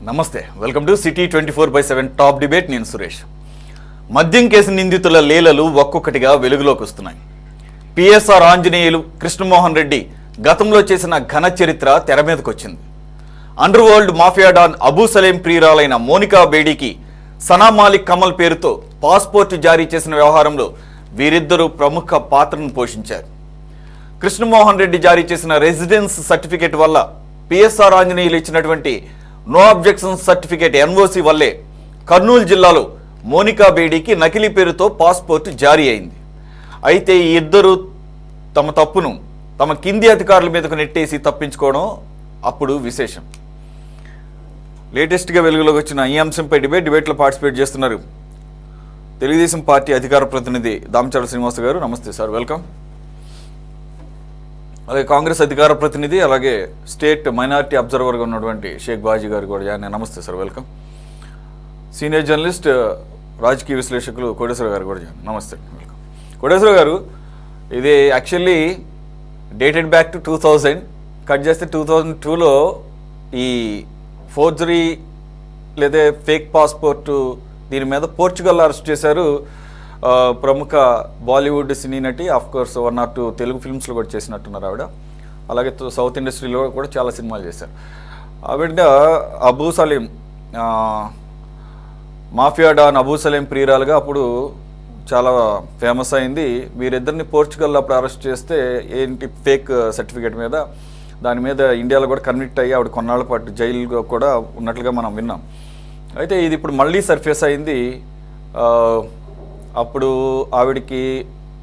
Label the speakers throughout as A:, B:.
A: నమస్తే, welcome to city 24/7 top debate. నేను సురేష్. మద్యం కేసు నిందితుల లీలలు ఒక్కొక్కటిగా వెలుగులోకి వస్తున్నాయి. పిఎస్ఆర్ ఆంజనేయులు, కృష్ణమోహన్ రెడ్డి గతంలో చేసిన ఘన చరిత్ర తెర మీదకి వచ్చింది. Underworld mafia don Abu Salem ప్రియురాలైన మోనికా బేడీకి సనా మాలిక్ కమల్ పేరుతో పాస్పోర్టు జారీ చేసిన వ్యవహారంలో వీరిద్దరూ ప్రముఖ పాత్రను పోషించారు. కృష్ణమోహన్ రెడ్డి జారీ చేసిన రెసిడెన్స్ సర్టిఫికేట్ వల్ల, పిఎస్ఆర్ ఆంజనేయులు ఇచ్చినటువంటి నో అబ్జెక్షన్ సర్టిఫికేట్ ఎన్ఓసి వల్లే కర్నూలు జిల్లాలో మోనికా బేడీకి నకిలీ పేరుతో పాస్పోర్ట్ జారీ అయింది. అయితే ఈ ఇద్దరు తమ తప్పును తమ కింది అధికారుల మీదకు నెట్టేసి తప్పించుకోవడం అప్పుడు విశేషం. లేటెస్ట్గా వెలుగులోకి వచ్చిన ఈ అంశంపై డిబేట్లో పార్టిసిపేట్ చేస్తున్నారు తెలుగుదేశం పార్టీ అధికార ప్రతినిధి దామచర్ల శ్రీనివాస్ గారు. నమస్తే సార్, వెల్కమ్. అలాగే కాంగ్రెస్ అధికార ప్రతినిధి, అలాగే స్టేట్ మైనారిటీ అబ్జర్వర్గా ఉన్నటువంటి షేక్ బాజీ గారు కూడా నమస్తే సార్, వెల్కమ్. సీనియర్ జర్నలిస్ట్, రాజకీయ విశ్లేషకులు కోటేశ్వర గారు కూడా నమస్తే, వెల్కమ్. కోటేశ్వర గారు, ఇది actually dated back to 2000, cut చేస్తే 2002లో ఈ ఫోర్జరీ లేదా ఫేక్ పాస్పోర్టు దీని మీద పోర్చుగల్ అరెస్ట్ చేశారు ప్రముఖ బాలీవుడ్ సినీ నటి. ఆఫ్కోర్స్ 1 or 2 తెలుగు ఫిల్మ్స్లో కూడా చేసినట్టున్నారు ఆవిడ. అలాగే సౌత్ ఇండస్ట్రీలో కూడా చాలా సినిమాలు చేశారు ఆవిడ. అబూ సలీం, మాఫియా డాన్ అబూ సలీం ప్రియురాలుగా అప్పుడు చాలా ఫేమస్ అయింది. వీరిద్దరిని పోర్చుగల్లో అప్పుడు అరెస్ట్ చేస్తే ఏంటి ఫేక్ సర్టిఫికేట్ మీద, దాని మీద ఇండియాలో కూడా కన్విక్ట్ అయ్యి ఆవిడ కొన్నాళ్ళ పాటు జైలులో కూడా ఉన్నట్లుగా మనం విన్నాం. అయితే ఇది ఇప్పుడు మళ్ళీ సర్ఫేస్ అయింది. అప్పుడు ఆవిడికి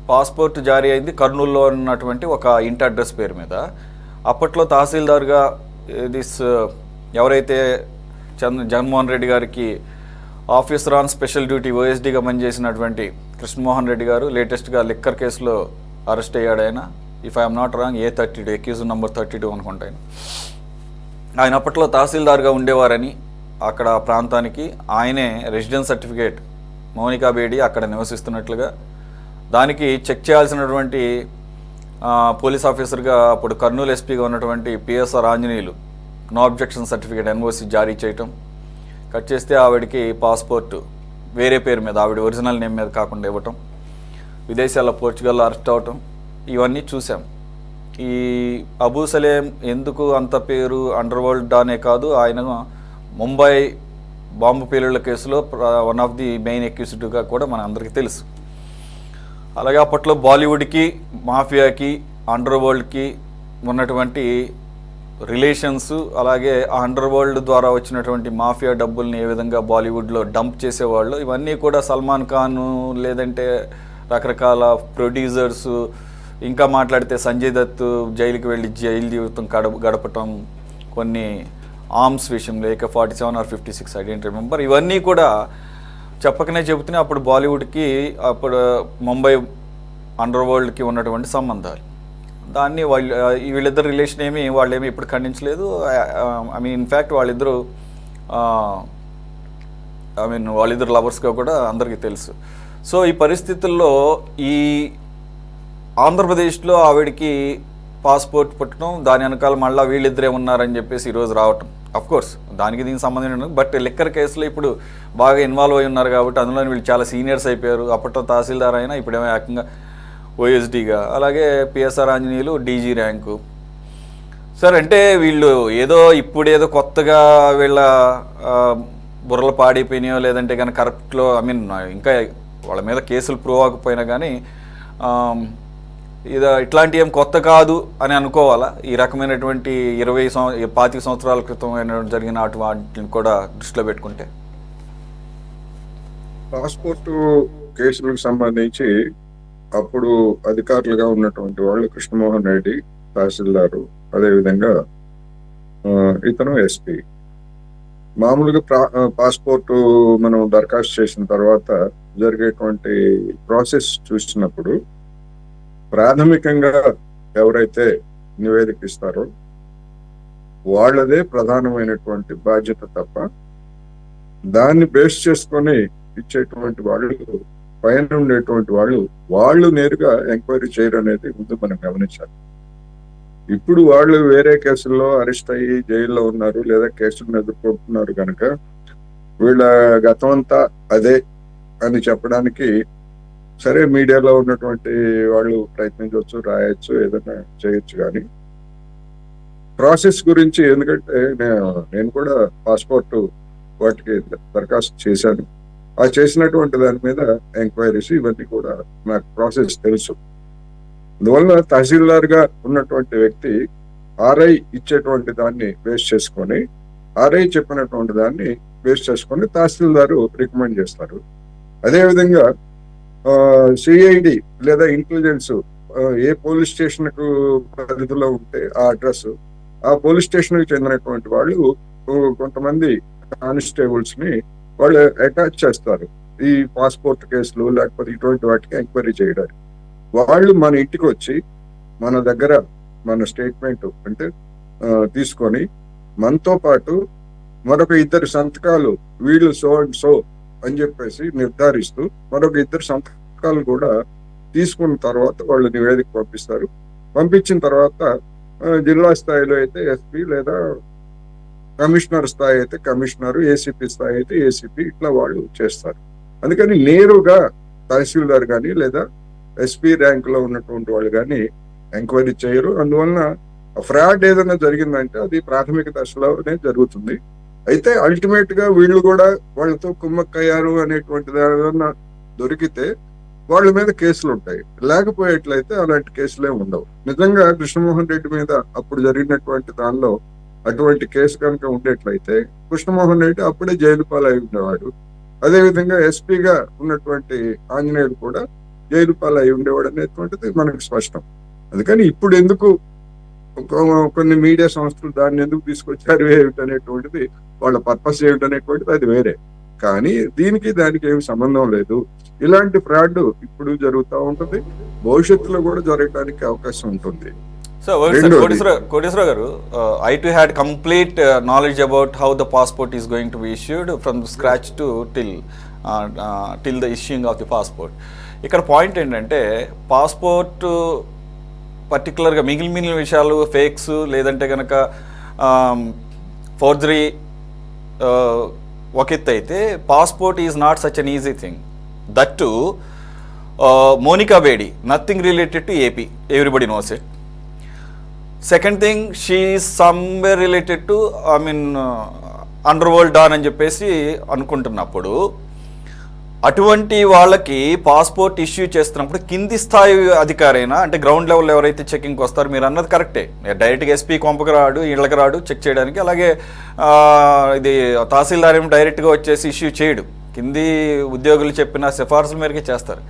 A: పాస్పోర్ట్ జారీ అయింది కర్నూలులో ఉన్నటువంటి ఒక ఇంటి అడ్రస్ పేరు మీద. అప్పట్లో తహసీల్దార్గా ఎవరైతే జగన్మోహన్ రెడ్డి గారికి ఆఫీసర్ ఆన్ స్పెషల్ డ్యూటీ ఓఎస్డీగా పనిచేసినటువంటి కృష్ణమోహన్ రెడ్డి గారు లేటెస్ట్గా లిక్కర్ కేసులో అరెస్ట్ అయ్యాడు. ఆయన, if I'm not wrong, A32 accused number 32 అనుకుంటాను. ఆయన అప్పట్లో తహసీల్దార్గా ఉండేవారని, అక్కడ ప్రాంతానికి ఆయనే రెసిడెన్స్ సర్టిఫికేట్ మోనికా బేడీ అక్కడ నివసిస్తున్నట్లుగా, దానికి చెక్ చేయాల్సినటువంటి పోలీస్ ఆఫీసర్గా అప్పుడు కర్నూలు ఎస్పీగా ఉన్నటువంటి PSR Anjaneyulu no objection certificate NOC జారీ చేయటం, కట్ చేస్తే ఆవిడికి పాస్పోర్టు వేరే పేరు మీద, ఆవిడ ఒరిజినల్ నేమ్ మీద కాకుండా ఇవ్వటం, విదేశాల్లో పోర్చుగల్లో అరెస్ట్ అవటం, ఇవన్నీ చూసాం. ఈ అబూ సలేం ఎందుకు అంత పేరు అండర్ వరల్డ్ డానే కాదు, ఆయన ముంబై బాంబు పేలుళ్ల కేసులో 1 of the మెయిన్ అక్యూజ్డ్గా కూడా మన అందరికీ తెలుసు. అలాగే అప్పట్లో బాలీవుడ్కి, మాఫియాకి, అండర్ వరల్డ్కి ఉన్నటువంటి రిలేషన్స్, అలాగే ఆ అండర్ వరల్డ్ ద్వారా వచ్చినటువంటి మాఫియా డబ్బుల్ని ఏ విధంగా బాలీవుడ్లో డంప్ చేసేవాళ్ళు, ఇవన్నీ కూడా సల్మాన్ ఖాన్, లేదంటే రకరకాల ప్రొడ్యూసర్స్, ఇంకా మాట్లాడితే సంజయ్ దత్ జైలుకి వెళ్ళి జైలు జీవితం గడపటం, కొన్ని ఆర్మ్స్ విషయంలో AK-47 or 56 I don't remember, ఇవన్నీ కూడా చెప్పకనే చెబుతున్నాయి. అప్పుడు బాలీవుడ్కి, అప్పుడు ముంబై అండర్ వరల్డ్కి ఉన్నటువంటి సంబంధాలు, దాన్ని వీళ్ళిద్దరు రిలేషన్ వాళ్ళేమి ఇప్పుడు ఖండించలేదు. ఇన్ఫ్యాక్ట్ వాళ్ళిద్దరూ వాళ్ళిద్దరు లవర్స్గా కూడా అందరికీ తెలుసు. సో ఈ పరిస్థితుల్లో ఈ ఆంధ్రప్రదేశ్లో ఆవిడికి పాస్పోర్ట్ పుట్టడం, దాని వెనకాల మళ్ళీ వీళ్ళిద్దరే ఉన్నారని చెప్పేసి ఈరోజు రావటం, అఫ్కోర్స్ దానికి దీనికి సంబంధం ఉండదు. బట్ లిక్కర్ కేసులో ఇప్పుడు బాగా ఇన్వాల్వ్ అయి ఉన్నారు కాబట్టి అందులో వీళ్ళు చాలా సీనియర్స్ అయిపోయారు. అప్పట్లో తహసీల్దార్ అయినా ఇప్పుడేమో ఏకంగా ఓఎస్డీగా, అలాగే PSR Anjaneyulu DG rank. Sir, అంటే వీళ్ళు ఇప్పుడేదో కొత్తగా వీళ్ళ బుర్రలు పాడైపోయినాయో, లేదంటే కానీ కరప్ట్లో ఇంకా వాళ్ళ మీద కేసులు ప్రూవ్ అవ్వకపోయినా కానీ ఇట్లాంటి ఏం కొత్త కాదు అని అనుకోవాలా? ఈ రకమైనటువంటి 25 సంవత్సరాల క్రితం జరిగిన వాటిని కూడా దృష్టిలో పెట్టుకుంటే.
B: పాస్పోర్టు కేసులకు సంబంధించి అప్పుడు అధికారులుగా ఉన్నటువంటి వాళ్ళు కృష్ణమోహన్ రెడ్డి తహసీల్దారు, అదేవిధంగా ఇతను ఎస్పీ. మామూలుగా పాస్పోర్టు మనం దరఖాస్తు చేసిన తర్వాత జరిగేటువంటి ప్రాసెస్ చూసినప్పుడు ప్రాథమికంగా ఎవరైతే నివేదిక ఇస్తారో వాళ్ళదే ప్రధానమైనటువంటి బాధ్యత తప్ప, దాన్ని బేస్ చేసుకొని ఇచ్చేటువంటి వాళ్ళు, పైన ఉండేటువంటి వాళ్ళు నేరుగా ఎంక్వైరీ చేయరు అనేది ముందు మనం గమనించాలి. ఇప్పుడు వాళ్ళు వేరే కేసుల్లో అరెస్ట్ అయ్యి జైల్లో ఉన్నారు లేదా కేసులను ఎదుర్కొంటున్నారు కనుక వీళ్ళ గతం అంతా అదే అని చెప్పడానికి సరే మీడియాలో ఉన్నటువంటి వాళ్ళు ప్రయత్నించవచ్చు, రాయొచ్చు, ఏదైనా చేయొచ్చు. కానీ ప్రాసెస్ గురించి, ఎందుకంటే నేను కూడా పాస్పోర్ట్ వాటికి దరఖాస్తు చేశాను. ఆ చేసినటువంటి దాని మీద ఎంక్వైరీస్ ఇవన్నీ కూడా నాకు ప్రాసెస్ తెలుసు. అందువల్ల తహసీల్దార్ గా ఉన్నటువంటి వ్యక్తి ఆర్ఐ ఇచ్చేటువంటి దాన్ని బేస్ చేసుకొని, ఆర్ఐ చెప్పినటువంటి దాన్ని బేస్ చేసుకొని తహసీల్దారు రికమెండ్ చేస్తారు. అదేవిధంగా సిఐడి లేదా ఇంటెలిజెన్స్ ఏ పోలీస్ స్టేషన్ కు పరిధిలో ఉంటే ఆ అడ్రస్, ఆ పోలీస్ స్టేషన్ కి చెందినటువంటి వాళ్ళు కొంతమంది కానిస్టేబుల్స్ ని వాళ్ళు అటాచ్ చేస్తారు ఈ పాస్పోర్ట్ కేసులు లేకపోతే ఇటువంటి వాటికి ఎంక్వైరీ చేయడానికి. వాళ్ళు మన ఇంటికి వచ్చి మన దగ్గర మన స్టేట్మెంట్ అంటే తీసుకొని మనతో పాటు మరొక 2 సంతకాలు వీళ్ళు సో అండ్ సో అని చెప్పేసి నిర్ధారిస్తూ మరొక 2 సంతకాలు కూడా తీసుకున్న తర్వాత వాళ్ళు నివేదిక పంపిస్తారు. పంపించిన తర్వాత జిల్లా స్థాయిలో అయితే ఎస్పీ లేదా కమిషనర్ స్థాయి అయితే కమిషనర్, ఏసీపీ స్థాయి అయితే ఏసీపీ, ఇట్లా వాళ్ళు చేస్తారు. అందుకని నేరుగా తహసీల్దార్ కానీ లేదా ఎస్పీ ర్యాంక్ లో ఉన్నటువంటి వాళ్ళు కానీ ఎంక్వైరీ చేయరు. అందువలన ఫ్రాడ్ ఏదైనా జరిగిందంటే అది ప్రాథమిక దశలోనే జరుగుతుంది. అయితే అల్టిమేట్ గా వీళ్ళు కూడా వాళ్ళతో కుమ్మక్కయ్యారు అనేటువంటిది ఏదైనా దొరికితే వాళ్ళ మీద కేసులు ఉంటాయి. లేకపోయేట్లయితే అలాంటి కేసులే ఉండవు. నిజంగా కృష్ణమోహన్ రెడ్డి మీద అప్పుడు జరిగినటువంటి దానిలో అటువంటి కేసు కనుక ఉండేట్లయితే కృష్ణమోహన్ రెడ్డి అప్పుడే జైలు పాలై ఉండేవాడు. అదేవిధంగా ఎస్పీగా ఉన్నటువంటి ఆంజనేయుడు కూడా జైలు పాలై ఉండేవాడు అనేటువంటిది మనకు స్పష్టం. అందుకని ఇప్పుడు ఎందుకు కొన్ని మీడియా సంస్థలు దాన్ని ఎందుకు తీసుకొచ్చారు ఏమిటనేటువంటిది, వాళ్ళ పర్పస్ ఏమిటనేటువంటిది అది వేరే. కానీ దీనికి దానికి ఏమి సంబంధం లేదు. ఇలాంటి ఫ్రాడ్ ఇప్పుడు జరుగుతూ ఉంటుంది, భవిష్యత్తులో కూడా జరగడానికి అవకాశం ఉంటుంది.
A: So, Kodisra Garu, I too had complete knowledge about how the passport is going to be issued from scratch to till the issuing of the passport. ఇక్కడ పాయింట్ ఏంటంటే పాస్పోర్ట్ పర్టికులర్గా మిగిలిన విషయాలు ఫేక్స్ లేదంటే కనుక ఫోర్జరీ ఒక ఎత్తు అయితే passport is not such an easy thing. That to Monica Bedi, nothing related to AP, everybody knows it. Second thing, she is somewhere related to underworld don అని చెప్పేసి అనుకుంటున్నప్పుడు అటువంటి వాళ్ళకి పాస్పోర్ట్ ఇష్యూ చేస్తున్నప్పుడు కింది స్థాయి అధికారైనా అంటే గ్రౌండ్ లెవెల్ ఎవరైతే చెకింగ్కి వస్తారో, మీరు అన్నది కరెక్టే, డైరెక్ట్గా ఎస్పీ కొంపకి రాడు, ఇళ్ళకి రాడు చెక్ చేయడానికి. అలాగే ఇది తహసీల్దార్ ఏమో డైరెక్ట్గా వచ్చేసి ఇష్యూ చేయడు, కింది ఉద్యోగులు చెప్పిన సిఫార్సుల మేరకే చేస్తారు.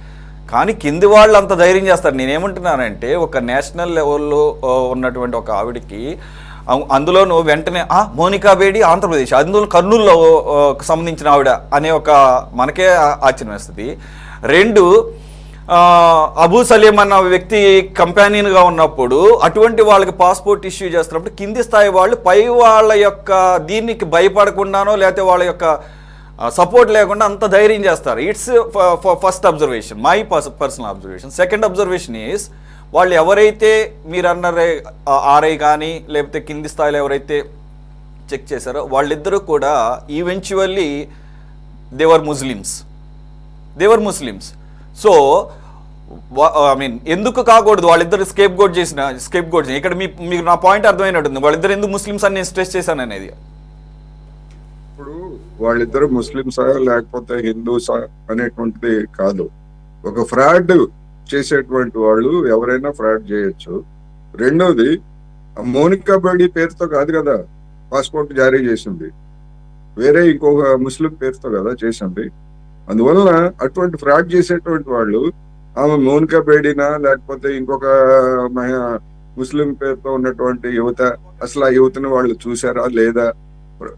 A: కానీ కింది వాళ్ళు అంత ధైర్యం చేస్తారు. నేనేమంటున్నానంటే ఒక నేషనల్ లెవెల్లో ఉన్నటువంటి ఒక ఆవిడికి, అందులోనూ వెంటనే మోనికా బేడి ఆంధ్రప్రదేశ్, అందులో కర్నూలులో సంబంధించిన ఆవిడ అనే ఒక మనకే ఆశ్చర్యం వేస్తుంది. 2, అబూ సలీం అన్న వ్యక్తి కంపానియన్గా ఉన్నప్పుడు అటువంటి వాళ్ళకి పాస్పోర్ట్ ఇష్యూ చేస్తున్నప్పుడు కింది స్థాయి వాళ్ళు పై వాళ్ళ యొక్క దీనికి భయపడకుండానో లేకపోతే వాళ్ళ యొక్క సపోర్ట్ లేకుండా అంత ధైర్యం చేస్తారు. It's first observation, my personal observation. Second observation is, వాళ్ళు ఎవరైతే మీరు అన్నారే ఆర్ఐ కానీ లేకపోతే కింది స్థాయిలో ఎవరైతే చెక్ చేశారో వాళ్ళిద్దరూ కూడా eventually they were Muslims. So I mean ఎందుకు కాకూడదు వాళ్ళిద్దరు స్కేప్ గోట్ చేసిన ఇక్కడ మీకు నా పాయింట్ అర్థమైనట్టుంది. వాళ్ళిద్దరు ఎందుకు ముస్లిమ్స్ అని నేను స్ట్రెస్ చేశాను అనేది.
B: ఇప్పుడు వాళ్ళిద్దరు ముస్లింసా లేకపోతే హిందూసా అనేటువంటిది కాదు. ఒక ఫ్రాడ్ చేసేటువంటి వాళ్ళు ఎవరైనా ఫ్రాడ్ చేయొచ్చు. రెండోది, మోనికా బేడి పేరుతో కాదు కదా పాస్పోర్ట్ జారీ చేసింది, వేరే ఇంకొక ముస్లిం పేరుతో కదా చేసింది. అందువలన అటువంటి ఫ్రాడ్ చేసేటువంటి వాళ్ళు ఆమె మోనికా బేడినా లేకపోతే ఇంకొక ముస్లిం పేరుతో ఉన్నటువంటి యువత, అసలు ఆ యువతని వాళ్ళు చూసారా లేదా,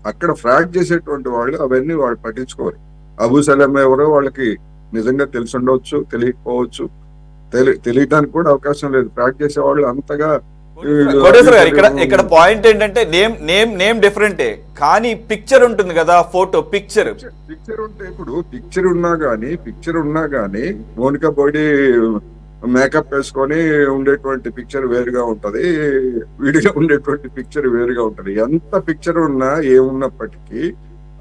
B: అక్కడ ఫ్రాడ్ చేసేటువంటి వాళ్ళు అవన్నీ వాళ్ళు పట్టించుకోరు. అబూ సలీం ఎవరో వాళ్ళకి నిజంగా తెలిసి ఉండవచ్చు, తెలియకపోవచ్చు, తెలియటానికి కూడా అవకాశం లేదు. ఫ్రాడ్ చేసే వాళ్ళు అంతగా.
A: ఇక్కడ పాయింట్ ఏంటంటే నేమ్ డిఫరెంటే కానీ పిక్చర్ ఉంటుంది కదా, పిక్చర్
B: ఉంటే ఇప్పుడు పిక్చర్ ఉన్నా గానీ మోనికా బేడి మేకప్ వేసుకొని ఉండేటువంటి పిక్చర్ వేరుగా ఉంటది, వీడియో ఉండేటువంటి పిక్చర్ వేరుగా ఉంటది. ఎంత పిక్చర్ ఉన్నా ఏమున్నప్పటికీ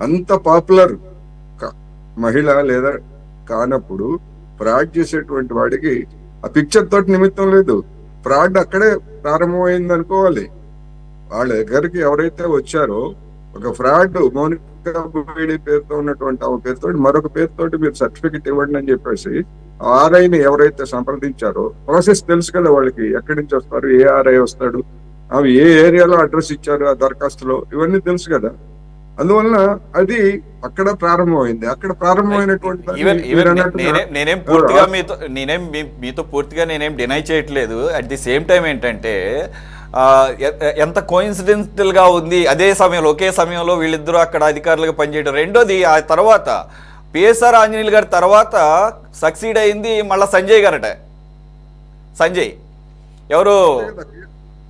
B: అంత పాపులర్ మహిళ లేదా కానప్పుడు ఫ్రాడ్ చేసేటువంటి వాడికి ఆ పిక్చర్ తోటి నిమిత్తం లేదు, ఫ్రాడ్ అక్కడే ప్రారంభమైంది అనుకోవాలి. వాళ్ళ దగ్గరికి ఎవరైతే వచ్చారో ఒక ఫ్రాడ్ మౌనికా బేడి పేరుతో ఉన్నటువంటి ఆమె పేరుతో మరొక పేరుతోటి మీరు సర్టిఫికెట్ ఇవ్వండి అని చెప్పేసి ఆర్ఐని ఎవరైతే సంప్రదించారో ప్రాసెస్ తెలుసు కదా వాళ్ళకి, ఎక్కడి నుంచి వస్తారు, ఏ ఆర్ఐ వస్తాడు, ఆమె ఏ ఏరియాలో అడ్రస్ ఇచ్చారు ఆ దరఖాస్తులో, ఇవన్నీ తెలుసు కదా. అందువలన అది అక్కడ ప్రారంభమైంది. అక్కడ ప్రారంభమైనటువంటి
A: నేనేం పూర్తిగా మీతో పూర్తిగా నేనేం డినై చేయట్లేదు. అట్ ది సేమ్ టైం ఏంటంటే ఎంత కోయిన్సిడెంటల్ గా ఉంది, అదే సమయంలో ఒకే సమయంలో వీళ్ళిద్దరూ అక్కడ అధికారులుగా పనిచేయడం. రెండోది ఆ తర్వాత పిఎస్ఆర్ ఆంజనేయులు గారి తర్వాత సక్సీడ్ అయింది మళ్ళీ సంజయ్ గారట. సంజయ్ ఎవరు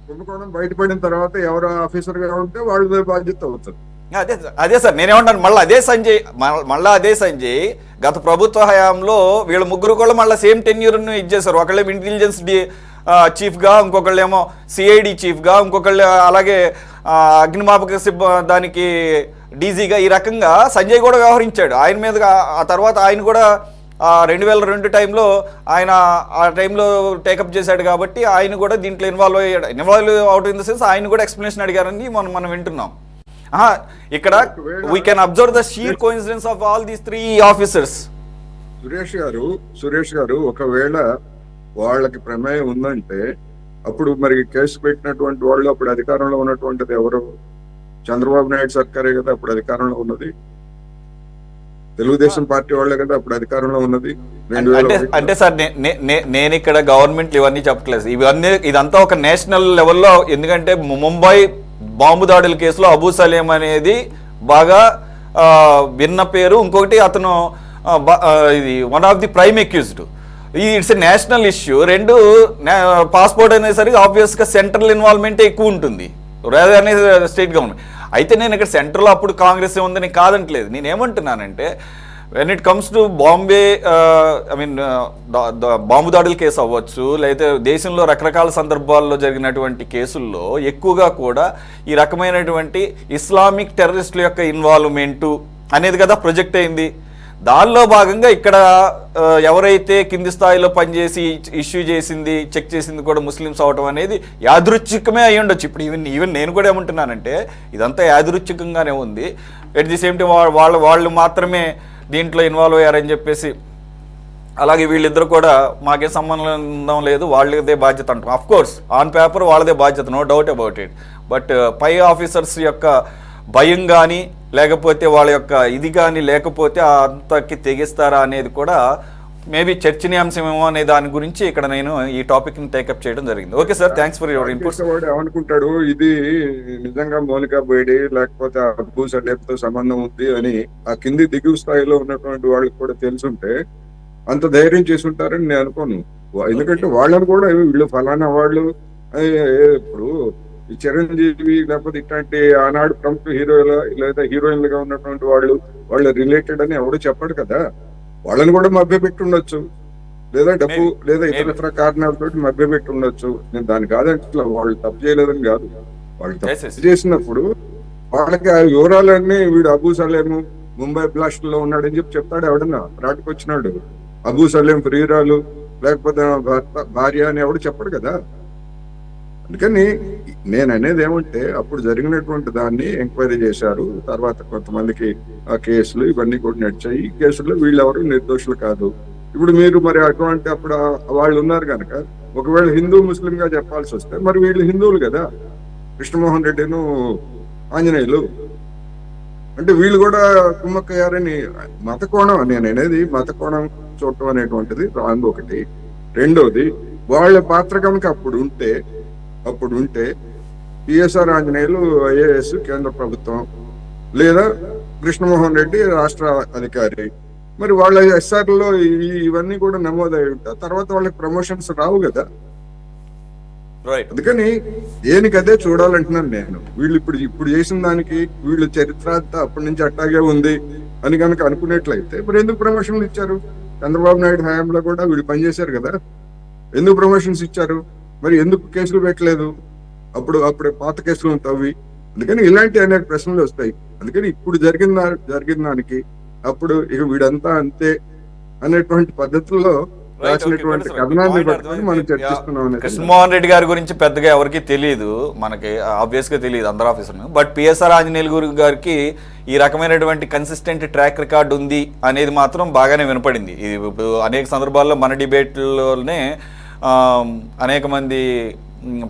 B: కుంభకోణం బయటపడిన తర్వాత ఎవరు ఆఫీసర్ గా ఉంటే వాళ్ళ బాధ్యత అవుతుంది.
A: అదే సార్ నేనేమంటాను, మళ్ళీ అదే సంజయ్ గత ప్రభుత్వ హయాంలో వీళ్ళ ముగ్గురు కూడా మళ్ళీ సేమ్ టెన్యూర్ను ఇచ్చేసారు. ఒకళ్ళేమో ఇంటెలిజెన్స్ చీఫ్గా, ఇంకొకళ్ళేమో సిఐడి చీఫ్గా, ఇంకొకళ్ళు అలాగే అగ్నిమాపక దానికి డీజీగా, ఈ రకంగా సంజయ్ కూడా వ్యవహరించాడు. ఆయన మీద ఆ తర్వాత ఆయన కూడా 2002 టైంలో ఆయన ఆ టైంలో టేకప్ చేశాడు కాబట్టి ఆయన కూడా దీంట్లో involve out in the sense ఆయన కూడా ఎక్స్ప్లెనేషన్ అడిగారని మనం వింటున్నాం. ఇక్కడ we can observe the shear coincidence of all these 3 officers.
B: Suresh గారు ఒకవేళ వాళ్ళకి ప్రమేయం ఉందంటే అప్పుడు మరి కేసు పెట్టినటువంటి వాళ్ళు అప్పుడు అధికారంలో ఉన్నటువంటిది ఎవరు? చంద్రబాబు నాయుడు సర్కారే కదా అప్పుడు అధికారంలో ఉన్నది, తెలుగుదేశం పార్టీ వాళ్ళే కదా అప్పుడు అధికారంలో ఉన్నది.
A: అంటే సార్ నేను ఇక్కడ గవర్నమెంట్ ఇవన్నీ చెప్పట్లేదు, ఇదంతా ఒక నేషనల్ లెవెల్లో. ఎందుకంటే ముంబై బాంబు దాడుల కేసులో అబూ సలీం అనేది బాగా విన్న పేరు. ఇంకొకటి అతను ఇది one of the prime accused. It's a national issue. రెండు పాస్పోర్ట్ అనేసరికి ఆబ్వియస్గా సెంట్రల్ ఇన్వాల్వ్మెంటే ఎక్కువ ఉంటుంది రాదర్ అనే స్టేట్ గవర్నమెంట్. అయితే నేను ఇక్కడ సెంట్రల్లో అప్పుడు కాంగ్రెస్ ఉందని కాదంటలేదు. నేనేమంటున్నానంటే when it comes to Bombay bomb దాడుల కేసు అవ్వచ్చు, లేకపోతే దేశంలో రకరకాల సందర్భాల్లో జరిగినటువంటి కేసుల్లో ఎక్కువగా కూడా ఈ రకమైనటువంటి ఇస్లామిక్ టెర్రరిస్టుల యొక్క ఇన్వాల్వ్మెంటు అనేది కదా ప్రొజెక్ట్ అయింది. దానిలో భాగంగా ఇక్కడ ఎవరైతే కింది స్థాయిలో పనిచేసి ఇష్యూ చేసింది, చెక్ చేసింది కూడా ముస్లిమ్స్ అవటం అనేది యాదృచ్ఛికమే అయ్యి ఉండొచ్చు. ఇప్పుడు ఈవెన్ నేను కూడా ఏమంటున్నానంటే ఇదంతా యాదృచ్ఛికంగానే ఉంది. ఎట్ ది సేమ్ టైం వాళ్ళు మాత్రమే దీంట్లో ఇన్వాల్వ్ అయ్యారని చెప్పేసి, అలాగే వీళ్ళిద్దరు కూడా మాకే సంబంధం లేదు వాళ్ళదే బాధ్యత అంటాం. అఫ్ కోర్స్ ఆన్ పేపర్ వాళ్ళదే బాధ్యత, no doubt about it. But పై ఆఫీసర్స్ యొక్క భయం కానీ లేకపోతే వాళ్ళ యొక్క ఇది కానీ లేకపోతే అంతకి తెగిస్తారా అనేది కూడా మేబీ చర్చనీయాంశమేమో అనే దాని గురించి ఇక్కడ నేను ఈ టాపిక్ ని టేకప్ చేయడం జరిగింది. Okay sir, thanks for your inputs.
B: ఏమనుకుంటాడు, ఇది నిజంగా మౌనికా బేడి లేకపోతే అబూ సలీంతో సంబంధం ఉంది అని ఆ కింది దిగువ స్థాయిలో ఉన్నటువంటి వాళ్ళకి కూడా తెలుసుంటే అంత ధైర్యం చేసి ఉంటారని నేను అనుకోను. ఎందుకంటే వాళ్ళని కూడా వీళ్ళు ఫలానా వాళ్ళు ఇప్పుడు ఈ చిరంజీవి లేకపోతే ఇట్లాంటి ఆనాడు ప్రముఖ హీరోల లేదా హీరోయిన్లుగా ఉన్నటువంటి వాళ్ళు రిలేటెడ్ అని ఎవడు చెప్పాడు కదా. వాళ్ళని కూడా మభ్యపెట్టి ఉండొచ్చు, లేదా డబ్బు లేదా ఇతర కారణాలతో మభ్యపెట్టి ఉండొచ్చు. నేను దాని కాదంటే వాళ్ళు తప్పు చేయలేదని కాదు. వాళ్ళు తప్పు చేసినప్పుడు వాళ్ళకి ఆ వివరాలన్నీ వీడు అబూ సలీం ముంబై బ్లాస్ట్ లో ఉన్నాడని చెప్పి చెప్తాడు ఎవడన్నా రాటికి వచ్చినాడు. అబూ సలీం ప్రియురాలు లేకపోతే భార్య అని ఎవడు చెప్పడు కదా. అందుకని నేను అనేది ఏమంటే అప్పుడు జరిగినటువంటి దాన్ని ఎంక్వైరీ చేశారు, తర్వాత కొంతమందికి ఆ కేసులు ఇవన్నీ కూడా నడిచాయి. ఈ కేసుల్లో వీళ్ళెవరు నిర్దోషులు కాదు. ఇప్పుడు మీరు మరి అటువంటి అప్పుడు వాళ్ళు ఉన్నారు కనుక ఒకవేళ హిందూ ముస్లిం గా చెప్పాల్సి వస్తే మరి వీళ్ళు హిందువులు కదా, కృష్ణమోహన్ రెడ్డిను ఆంజనేయులు, అంటే వీళ్ళు కూడా కుమ్మక్కయ్యారని మత కోణం. నేను అనేది మత కోణం చూడటం అనేటువంటిది రాంగ్ ఒకటి. రెండోది వాళ్ళ పాత్ర కనుక అప్పుడు ఉంటే పిఎస్ఆర్ ఆంజనేయులు ఐఏఎస్ కేంద్ర ప్రభుత్వం లేదా కృష్ణమోహన్ రెడ్డి రాష్ట్ర అధికారి, మరి వాళ్ళ ఎస్ఆర్లో ఇవన్నీ కూడా నమోదై ఉంటాయి. తర్వాత వాళ్ళకి ప్రమోషన్స్ రావు కదా. అందుకని దేనికదే చూడాలంటున్నాను నేను. వీళ్ళు ఇప్పుడు చేసిన దానికి వీళ్ళు చరిత్ర అప్పటి నుంచి అట్టాగే ఉంది అని కనుక అనుకునేట్లయితే మరి ఎందుకు ప్రమోషన్లు ఇచ్చారు? చంద్రబాబు నాయుడు హయాంలో కూడా వీళ్ళు పనిచేశారు కదా. ఎందుకు ప్రమోషన్స్ ఇచ్చారు? మరి ఎందుకు కేసులు పెట్టలేదు? అప్పుడే పాత కేసులు తవ్వి. అందుకని ఇలాంటి అనేక ప్రశ్నలు వస్తాయి. అందుకని ఇప్పుడు జరిగిన దానికి అప్పుడు ఇక వీడంతా అంతే అనేటువంటి పద్ధతుల్లో రాసినటువంటి కథనాన్ని పట్టుకొని మనం చర్చిస్తున్నాం అనేది.
A: కృష్ణమోహన్ రెడ్డి గారి గురించి పెద్దగా ఎవరికి తెలియదు, మనకి ఆబ్వియస్ గా తెలియదు అందరు ఆఫీసర్లు. బట్ పిఎస్ఆర్ ఆంజనేయులు గారికి ఈ రకమైనటువంటి కన్సిస్టెంట్ ట్రాక్ రికార్డ్ ఉంది అనేది మాత్రం బాగానే వినపడింది. ఇది ఇప్పుడు అనేక సందర్భాల్లో మన డిబేట్లోనే అనేక మంది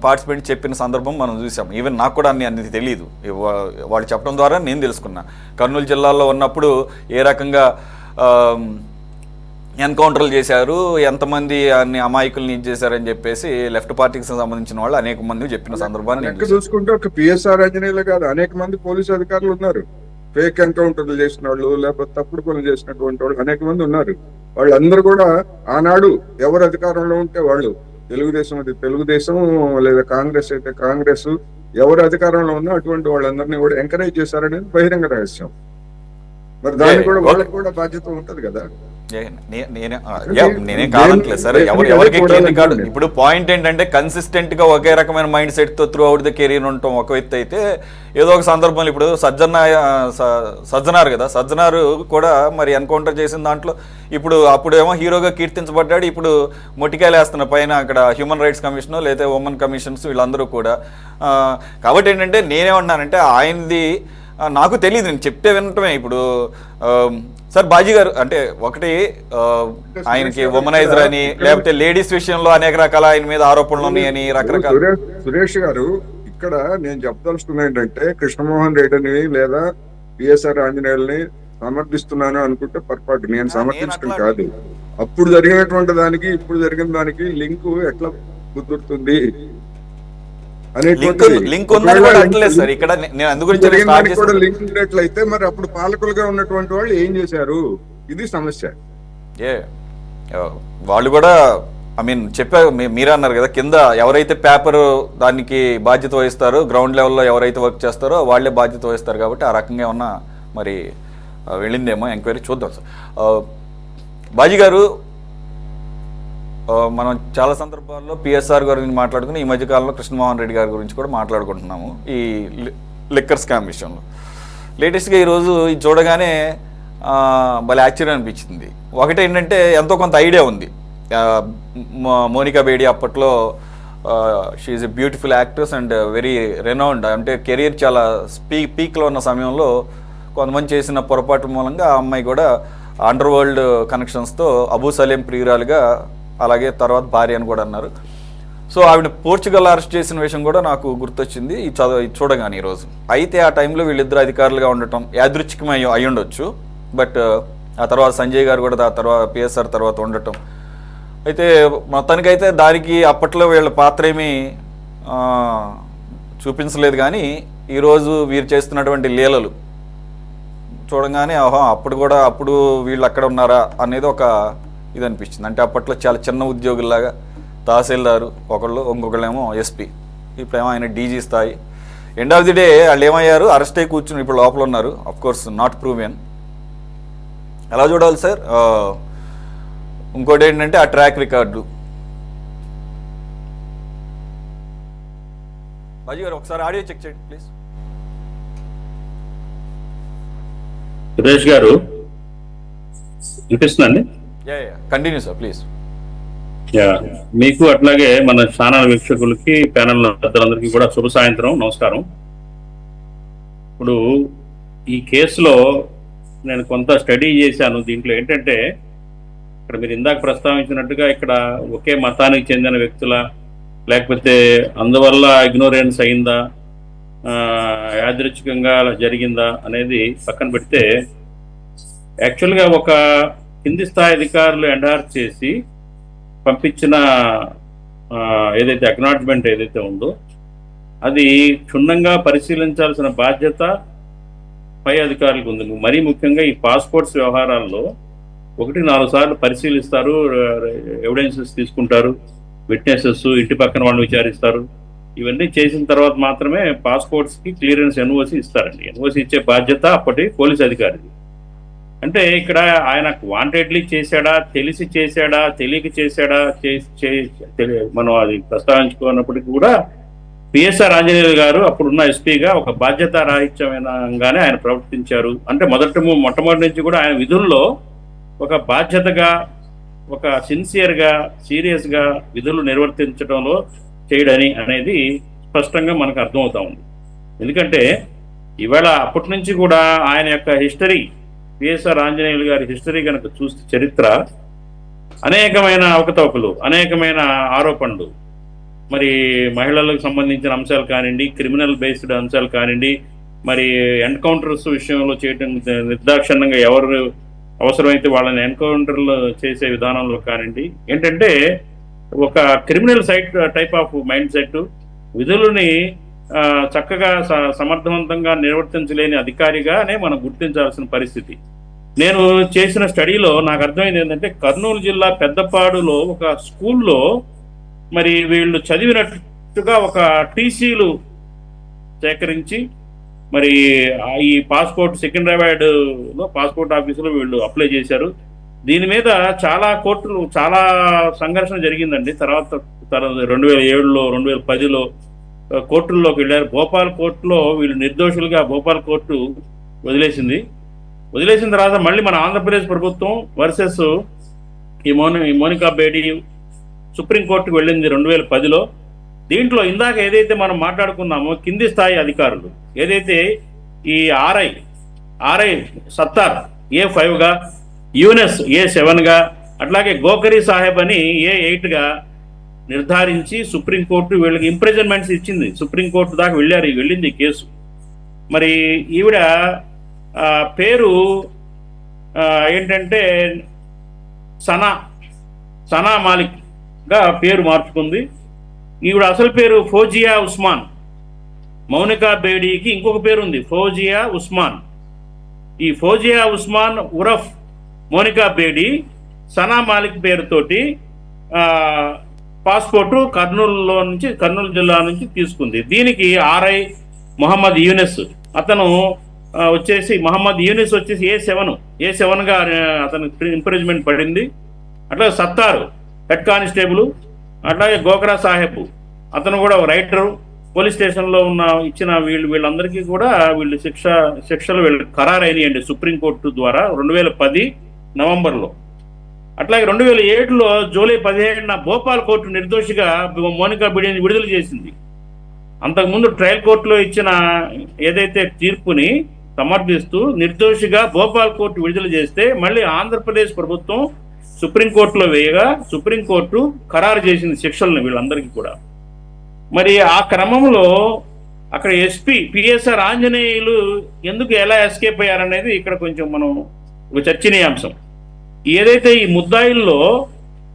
A: పార్టిసిపెంట్ చెప్పిన సందర్భం మనం చూసాం. ఈవెన్ నాకు కూడా అన్ని తెలియదు, వాళ్ళు చెప్పడం ద్వారా నేను తెలుసుకున్నా. కర్నూలు జిల్లాలో ఉన్నప్పుడు ఏ రకంగా ఎన్కౌంటర్లు చేశారు, ఎంతమంది అన్ని అమాయకుల్ని చేశారని చెప్పేసి లెఫ్ట్ పార్టీకి సంబంధించిన వాళ్ళు అనేక మంది చెప్పిన సందర్భాన్ని
B: చూసుకుంటే ఒక పిఎస్ఆర్ ఆంజనేయులు కాదు, అనేక మంది పోలీసు అధికారులు ఉన్నారు. ఫేక్ ఎన్కౌంటర్లు చేసిన వాళ్ళు, లేకపోతే తప్పుడు పనులు చేసినటువంటి వాళ్ళు అనేక మంది ఉన్నారు. వాళ్ళందరూ కూడా ఆనాడు ఎవరు అధికారంలో ఉంటే వాళ్ళు, తెలుగుదేశం అయితే తెలుగుదేశం, లేదా కాంగ్రెస్ అయితే కాంగ్రెస్, ఎవరు అధికారంలో ఉన్నా అటువంటి వాళ్ళందరినీ కూడా ఎంకరేజ్ చేశారనేది బహిరంగ రహస్యం. మరి దానికి కూడా వాళ్ళకి కూడా బాధ్యత ఉంటది కదా.
A: నేనే కాదనట్లేదు సార్, ఎవరికి క్లియర్ కాదు. ఇప్పుడు పాయింట్ ఏంటంటే కన్సిస్టెంట్ గా ఒకే రకమైన మైండ్ సెట్ తో త్రూ అవుట్ ద కెరీర్ ఉండటం ఒక వ్యక్తి అయితే, ఏదో ఒక సందర్భంలో ఇప్పుడు సజ్జనార్ కదా, సజ్జనారు కూడా మరి ఎన్కౌంటర్ చేసిన దాంట్లో అప్పుడేమో హీరోగా కీర్తించబడ్డాడు, ఇప్పుడు మొట్టికాయలు వేస్తున్న పైన అక్కడ హ్యూమన్ రైట్స్ కమిషన్ లేదా ఉమెన్ కమిషన్స్ వీళ్ళందరూ కూడా. కాబట్టి ఏంటంటే నేనేమన్నానంటే ఆయనది నాకు తెలియదు, నేను చెప్తే వినటమే. ఇప్పుడు సార్ బాజీ గారు అంటే ఒకటి ఆయనకి ఉమనైజర్ అని, లేకపోతే లేడీస్ విషయంలో అనేక రకాల ఆయన మీద ఆరోపణలు ఉన్నాయని రకరకాల.
B: సురేష్ గారు, ఇక్కడ నేను చెప్పదలుచుకున్నా ఏంటంటే కృష్ణమోహన్ రెడ్డిని లేదా పిఎస్ఆర్ ఆంజనేయుల్ని సమర్థిస్తున్నాను అనుకుంటే పొరపాటు. నేను సమర్థించడం కాదు, అప్పుడు జరిగినటువంటి దానికి ఇప్పుడు జరిగిన దానికి లింక్ ఎట్లా కుదురుతుంది
A: లింక్ ఉందని కూడా అంటలేదు సార్. ఇక్కడ నేను అందు గురించి
B: లింక్ ఉన్నట్లయితే మరి అప్పుడు పాలకులుగా ఉన్నటువంటి వాళ్ళు ఏం చేశారు, ఇది సమస్య.
A: వాళ్ళు కూడా ఐ మీన్ చెప్పారు, మీరే అన్నారు కదా, కింద ఎవరైతే పేపర్ దానికి బాధ్యత వహిస్తారో, గ్రౌండ్ లెవెల్లో ఎవరైతే వర్క్ చేస్తారో వాళ్ళే బాధ్యత వహిస్తారు. కాబట్టి ఆ రకంగా ఏమన్నా మరి వెళ్ళిందేమో ఎంక్వైరీ చూద్దాం సార్. బాజీ గారు, మనం చాలా సందర్భాల్లో పిఎస్ఆర్ గారి గురించి మాట్లాడుకుని ఈ మధ్యకాలంలో కృష్ణమోహన్ రెడ్డి గారి గురించి కూడా మాట్లాడుకుంటున్నాము ఈ లిక్కర్ స్కామ్ విషయంలో. లేటెస్ట్గా ఈరోజు ఇది చూడగానే భలే ఆశ్చర్యం అనిపించింది. ఒకటి ఏంటంటే ఎంతో కొంత ఐడియా ఉంది. మోనికా బేడి అప్పట్లో she is a beautiful actress and very renowned, అంటే కెరీర్ చాలా పీక్లో ఉన్న సమయంలో కొంతమంది చేసిన పొరపాటు మూలంగా ఆ అమ్మాయి కూడా అండర్ వరల్డ్ కనెక్షన్స్తో అబూ సలీం ప్రియురాలుగా, అలాగే తర్వాత భార్య అని కూడా అన్నారు. సో ఆవిడ పోర్చుగల్ అరెస్ట్ చేసిన విషయం కూడా నాకు గుర్తొచ్చింది ఈ చూడగానే ఈరోజు. అయితే ఆ టైంలో వీళ్ళిద్దరు అధికారులుగా ఉండటం యాదృచ్ఛికం అయి ఉండొచ్చు, బట్ ఆ తర్వాత సంజయ్ గారు కూడా ఆ తర్వాత పిఎస్ఆర్ తర్వాత ఉండటం. అయితే మొత్తానికైతే దానికి అప్పట్లో వీళ్ళ పాత్ర ఏమీ చూపించలేదు. కానీ ఈరోజు వీరు చేస్తున్నటువంటి లీలలు చూడగానే అప్పుడు వీళ్ళు అక్కడ ఉన్నారా అనేది ఒక ఇది అనిపించింది. అంటే అప్పట్లో చాలా చిన్న ఉద్యోగుల్లాగా తహసీల్దారు ఒకళ్ళు, ఇంకొకళ్ళేమో ఎస్పీ, ఇప్పుడేమో ఆయన డీజీ స్థాయి. ఎండ్ ఆఫ్ ది డే వాళ్ళు ఏమయ్యారు, అరెస్ట్ అయ్యి కూర్చుని ఇప్పుడు లోపల ఉన్నారు. Of course not proven. ఎలా చూడాలి సార్? ఇంకోటి ఏంటంటే ఆ ట్రాక్ రికార్డు. బాజీ గారు ఒకసారి ఆడియో చెక్ చేయండి ప్లీజ్.
C: సురేష్ గారు వినిపిస్తుందండి?
A: Continue sir please.
C: మీకు అట్లాగే మన ఛానల్ వీక్షకులకి, ప్యానల్ పెద్దలందరికీ కూడా శుభ సాయంత్రం, నమస్కారం. ఇప్పుడు ఈ కేసులో నేను కొంత స్టడీ చేశాను. దీంట్లో ఏంటంటే ఇక్కడ మీరు ఇందాక ప్రస్తావించినట్టుగా ఇక్కడ ఒకే మతానికి చెందిన వ్యక్తుల, లేకపోతే అందువల్ల ఇగ్నోరెన్స్ అయిందా, యాదృచ్ఛికంగా జరిగిందా అనేది పక్కన పెడితే, యాక్చువల్గా ఒక కింది స్థాయి అధికారులు ఎండార్స్ చేసి పంపించిన ఏదైతే అక్నాలెడ్జ్మెంట్ ఏదైతే ఉందో అది క్షుణ్ణంగా పరిశీలించాల్సిన బాధ్యత పై అధికారులకు ఉంది. మరీ ముఖ్యంగా ఈ పాస్పోర్ట్స్ వ్యవహారాల్లో 1-4 సార్లు పరిశీలిస్తారు, ఎవిడెన్సెస్ తీసుకుంటారు, విట్నెసెస్, ఇంటి పక్కన వాళ్ళు విచారిస్తారు. ఇవన్నీ చేసిన తర్వాత మాత్రమే పాస్పోర్ట్స్కి క్లియరెన్స్ ఎన్ఓసి ఇస్తారండి. ఎన్ఓసి ఇచ్చే బాధ్యత అప్పటి పోలీస్ అధికారికి. అంటే ఇక్కడ ఆయన వాంటెడ్లీ చేశాడా, తెలిసి చేశాడా, తెలియక చేశాడా, మనం అది ప్రస్తావించుకున్నప్పటికీ కూడా పిఎస్ఆర్ ఆంజనేయులు గారు అప్పుడున్న ఎస్పీగా ఒక బాధ్యత రాహిత్యమైనగానే ఆయన ప్రవర్తించారు. అంటే మొట్టమొదటి నుంచి కూడా ఆయన విధుల్లో ఒక బాధ్యతగా, ఒక సిన్సియర్గా, సీరియస్గా విధులు నిర్వర్తించడంలో చేయడని అనేది స్పష్టంగా మనకు అర్థమవుతా ఉంది. ఎందుకంటే ఇవాళ అప్పటి నుంచి కూడా ఆయన యొక్క హిస్టరీ, పిఎస్ఆర్ ఆంజనేయులు గారి హిస్టరీ కనుక చూస్తే చరిత్ర, అనేకమైన అవకతవకలు, అనేకమైన ఆరోపణలు, మరి మహిళలకు సంబంధించిన అంశాలు కానివ్వండి, క్రిమినల్ బేస్డ్ అంశాలు కానివ్వండి, మరి ఎన్కౌంటర్స్ విషయంలో చేయడం నిర్దాక్షిణ్యంగా ఎవరు అవసరమైతే వాళ్ళని ఎన్కౌంటర్లు చేసే విధానంలో కానివ్వండి, ఏంటంటే ఒక criminal type of mind set, విధులని చక్కగా సమర్థవంతంగా నిర్వర్తించలేని అధికారిగానే మనం గుర్తించాల్సిన పరిస్థితి. నేను చేసిన స్టడీలో నాకు అర్థమైంది ఏంటంటే, కర్నూలు జిల్లా పెద్దపాడులో ఒక స్కూల్లో మరి వీళ్ళు చదివినట్టుగా ఒక టీసీలు సేకరించి, మరి ఈ పాస్పోర్ట్ సికింద్రాబాద్లో పాస్పోర్ట్ ఆఫీసులో వీళ్ళు అప్లై చేశారు. దీని మీద చాలా సంఘర్షణ జరిగిందండి. తర్వాత 2007లో 2010లో కోర్టుల్లోకి వెళ్ళారు. భోపాల్ కోర్టులో వీళ్ళు నిర్దోషులుగా భోపాల్ కోర్టు వదిలేసిన తర్వాత మళ్ళీ మన ఆంధ్రప్రదేశ్ ప్రభుత్వం వర్సెస్ ఈ మోనికా బేడి సుప్రీంకోర్టుకు వెళ్ళింది 2010లో. దీంట్లో ఇందాక ఏదైతే మనం మాట్లాడుకున్నామో కింది స్థాయి అధికారులు, ఏదైతే ఈ ఆర్ఐ సత్తార్ A5గా, యూనస్ A7గా, అట్లాగే గోకరీ సాహెబ్ అని A8గా నిర్ధారించి సుప్రీంకోర్టు వీళ్ళకి ఇంప్రిజన్మెంట్స్ ఇచ్చింది. సుప్రీంకోర్టు దాకా వెళ్ళింది కేసు. మరి ఈవిడ పేరు ఏంటంటే సనా మాలిక్ గా పేరు మార్చుకుంది. ఈవిడ అసలు పేరు ఫౌజియా ఉస్మాన్. మౌనికా బేడీకి ఇంకొక పేరు ఉంది, ఫౌజియా ఉస్మాన్. ఈ ఫౌజియా ఉస్మాన్ ఉరఫ్ మోనికా బేడీ సనా మాలిక్ పేరుతోటి పాస్పోర్టు కర్నూలు జిల్లా నుంచి తీసుకుంది. దీనికి ఆర్ఐ మొహమ్మద్ యూనిస్, అతను వచ్చేసి మొహమ్మద్ యూనిస్ వచ్చేసి A7గా అతనికి ఇంప్రిజ్మెంట్ పడింది. అట్లాగే సత్తారు హెడ్ కానిస్టేబుల్, అట్లాగే గోకరా సాహెబ్ అతను కూడా రైటరు. పోలీస్ స్టేషన్లో ఇచ్చిన వీళ్ళందరికీ కూడా శిక్షలు వీళ్ళు ఖరారైనాయండి సుప్రీంకోర్టు ద్వారా 2010 నవంబర్లో. అట్లాగే 2007లో జూలై 17న భోపాల్ కోర్టు నిర్దోషిగా మోనికా బేడీని విడుదల చేసింది. అంతకుముందు ట్రయల్ కోర్టులో ఇచ్చిన ఏదైతే తీర్పుని సమర్థిస్తూ నిర్దోషిగా భోపాల్ కోర్టు విడుదల చేస్తే మళ్ళీ ఆంధ్రప్రదేశ్ ప్రభుత్వం సుప్రీంకోర్టులో వేయగా సుప్రీంకోర్టు ఖరారు చేసింది శిక్షలను వీళ్ళందరికీ కూడా. మరి ఆ క్రమంలో అక్కడ ఎస్పీ పిఎస్ఆర్ ఆంజనేయులు ఎలా ఎస్కేప్ అయ్యారనేది ఇక్కడ కొంచెం మనం ఒక చర్చనీయాంశం. ఏదైతే ఈ ముద్దాయిల్లో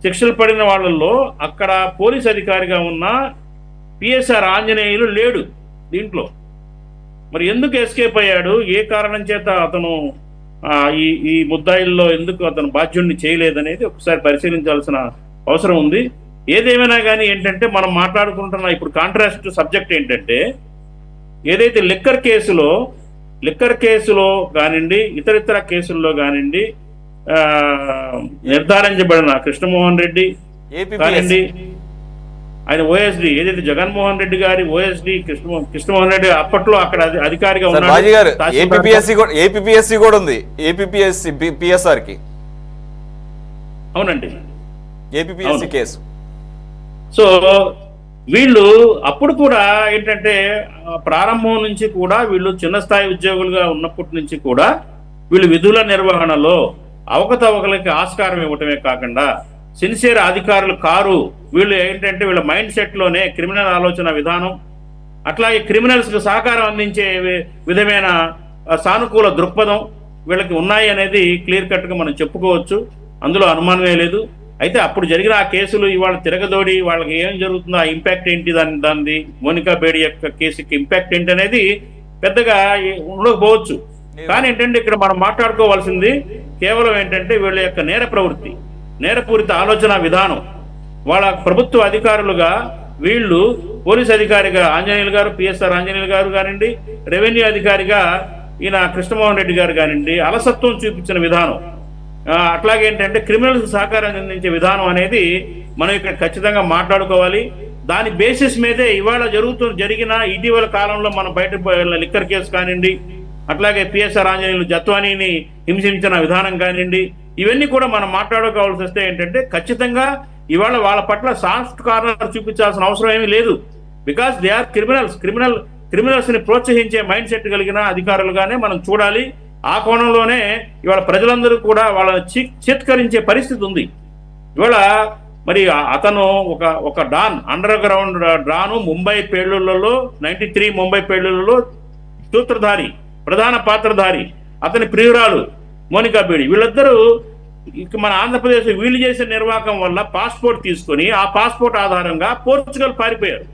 C: శిక్షలు పడిన వాళ్ళల్లో అక్కడ పోలీస్ అధికారిగా ఉన్న పిఎస్ఆర్ ఆంజనేయులు లేడు దీంట్లో. మరి ఎందుకు ఎస్కేప్ అయ్యాడు, ఏ కారణం చేత అతను ఈ ముద్దాయిల్లో ఎందుకు అతను బాధ్యుడిని చేయలేదనేది ఒకసారి పరిశీలించాల్సిన అవసరం ఉంది. ఏదేమైనా కానీ ఏంటంటే మనం మాట్లాడుకుంటున్న ఇప్పుడు కాంట్రాస్ట్ సబ్జెక్ట్ ఏంటంటే, ఏదైతే లిక్కర్ కేసులో కానివ్వండి, ఇతరితర కేసుల్లో కానివ్వండి నిర్ధారించబడిన కృష్ణమోహన్ రెడ్డి కానివ్వండి, ఆయన ఓఎస్డి ఏదైతే జగన్మోహన్ రెడ్డి గారి ఓఎస్డి కృష్ణమోహన్ రెడ్డి అప్పట్లో అక్కడ అధికారిగా
A: ఉన్నారు. ఏపీపీఎస్సీ కూడా ఉంది, ఏపీపీఎస్సీ పిఎస్ఆర్ కి.
C: అవునండి,
A: ఏపీపీఎస్సీ కేసు.
C: సో వీళ్ళు అప్పుడు కూడా ఏంటంటే ప్రారంభం నుంచి కూడా వీళ్ళు చిన్న స్థాయి ఉద్యోగులుగా ఉన్నప్పటి నుంచి కూడా వీళ్ళు విధుల నిర్వహణలో అవకతవకలకి ఆస్కారం ఇవ్వటమే కాకుండా సిన్సియర్ అధికారులు కారు. వీళ్ళు ఏంటంటే వీళ్ళ మైండ్ సెట్లోనే క్రిమినల్ ఆలోచన విధానం, అట్లాగే క్రిమినల్స్కి సహకారం అందించే విధమైన సానుకూల దృక్పథం వీళ్ళకి ఉన్నాయి అనేది క్లియర్ కట్గా మనం చెప్పుకోవచ్చు. అందులో అనుమానమే లేదు. అయితే అప్పుడు జరిగిన ఆ కేసులు ఇవాళ తిరగదోడి వాళ్ళకి ఏం జరుగుతుందో ఆ ఇంపాక్ట్ ఏంటి, దానిది మోనికా బేడి యొక్క కేసుకి ఇంపాక్ట్ ఏంటి అనేది పెద్దగా ఉండకపోవచ్చు. కానీ ఏంటంటే ఇక్కడ మనం మాట్లాడుకోవాల్సింది కేవలం ఏంటంటే వీళ్ళ యొక్క నేరపూరిత ఆలోచన విధానం. వాళ్ళ ప్రభుత్వ అధికారులుగా వీళ్ళు పోలీస్ అధికారిగా ఆంజనేయులు గారు, పిఎస్ఆర్ ఆంజనేయులు గారు కానివ్వండి, రెవెన్యూ అధికారిగా ఈయన కృష్ణమోహన్ రెడ్డి గారు కానివ్వండి అలసత్వం చూపించిన విధానం, అట్లాగే ఏంటంటే క్రిమినల్స్ సహకారం అందించే విధానం అనేది మనం ఇక్కడ ఖచ్చితంగా మాట్లాడుకోవాలి. దాని బేసిస్ మీదే ఇవాళ జరిగిన ఇటీవల కాలంలో మనం బయట లిక్కర్ కేసు కానివ్వండి, అట్లాగే పిఎస్ఆర్ ఆంజనేయులు జత్వానీని హింసించిన విధానం కానివ్వండి, ఇవన్నీ కూడా మనం మాట్లాడుకోవాల్సి వస్తే ఏంటంటే ఖచ్చితంగా ఇవాళ వాళ్ళ పట్ల సాఫ్ట్ కార్నర్ చూపించాల్సిన అవసరం ఏమీ లేదు. బికాస్ దే ఆర్ క్రిమినల్స్ ని ప్రోత్సహించే మైండ్ సెట్ కలిగిన అధికారులుగానే మనం చూడాలి. ఆ కోణంలోనే ఇవాళ ప్రజలందరూ కూడా వాళ్ళని చిత్కరించే పరిస్థితి ఉంది. ఇవాళ మరి అతను ఒక డాన్, అండర్ గ్రౌండ్ డాను, ముంబై పేలుళ్లలో 93 ముంబై పేలుళ్లలో సూత్రధారి, ప్రధాన పాత్రధారి, అతని ప్రియురాలు మోనికా బేడి, వీళ్ళిద్దరూ మన ఆంధ్రప్రదేశ్ వీళ్ళు చేసిన నిర్వాహకం వల్ల పాస్పోర్ట్ తీసుకొని ఆ పాస్పోర్ట్ ఆధారంగా పోర్చుగల్ పారిపోయారు.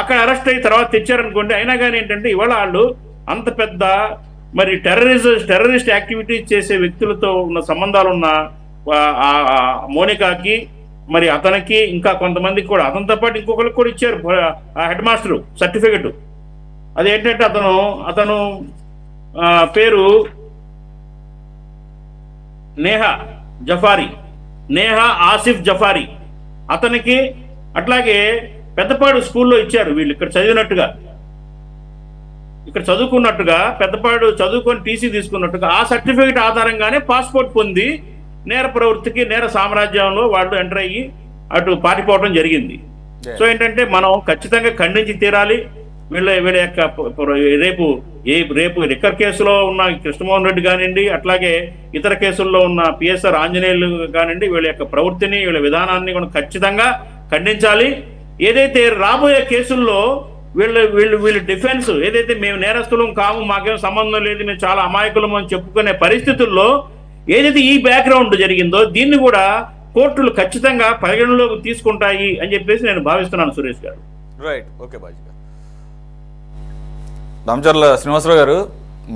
C: అక్కడ అరెస్ట్ అయ్యి తర్వాత తెచ్చారనుకోండి. అయినా కానీ ఏంటంటే ఇవాళ వాళ్ళు అంత పెద్ద మరి టెర్రరిస్ట్ యాక్టివిటీస్ చేసే వ్యక్తులతో ఉన్న సంబంధాలున్న మోనికాకి, మరి అతనికి ఇంకా కొంతమందికి కూడా, అతనితో పాటు ఇంకొకరికి కూడా ఇచ్చారు హెడ్ మాస్టర్ సర్టిఫికెట్. అదేంటంటే అతను పేరు నేహా ఆసిఫ్ జఫారీ, అతనికి అట్లాగే పెద్దపాడు స్కూల్లో ఇచ్చారు. వీళ్ళు ఇక్కడ చదువుకున్నట్టుగా పెద్దపాడు చదువుకొని టీసీ తీసుకున్నట్టుగా ఆ సర్టిఫికెట్ ఆధారంగానే పాస్పోర్ట్ పొంది నేర ప్రవృత్తికి, నేర సామ్రాజ్యంలో వాళ్ళు ఎంటర్ అయ్యి అటు పారిపోవడం జరిగింది. సో ఏంటంటే మనం ఖచ్చితంగా ఖండించి తీరాలి. వీళ్ళ యొక్క రేపు లిక్కర్ కేసులో ఉన్న కృష్ణమోహన్ రెడ్డి కానివ్వండి, అట్లాగే ఇతర కేసుల్లో ఉన్న పిఎస్ఆర్ ఆంజనేయులు కానివ్వండి, వీళ్ళ యొక్క ప్రవృత్తిని, వీళ్ళ విధానాన్ని మనం ఖచ్చితంగా ఖండించాలి. ఏదైతే రాబోయే కేసుల్లో వీళ్ళు డిఫెన్స్ ఏదైతే మేము నేరస్తులం కాము, మాకేం సంబంధం లేదు, మేము చాలా అమాయకులం అని చెప్పుకునే పరిస్థితుల్లో ఏదైతే ఈ బ్యాక్గ్రౌండ్ జరిగిందో దీన్ని కూడా కోర్టులు ఖచ్చితంగా పరిగణలోకి తీసుకుంటాయి అని చెప్పేసి నేను భావిస్తున్నాను. సురేష్ గారు.
A: రైట్, ఓకే బాజీ గారు. రామచర్ల శ్రీనివాసరావు గారు,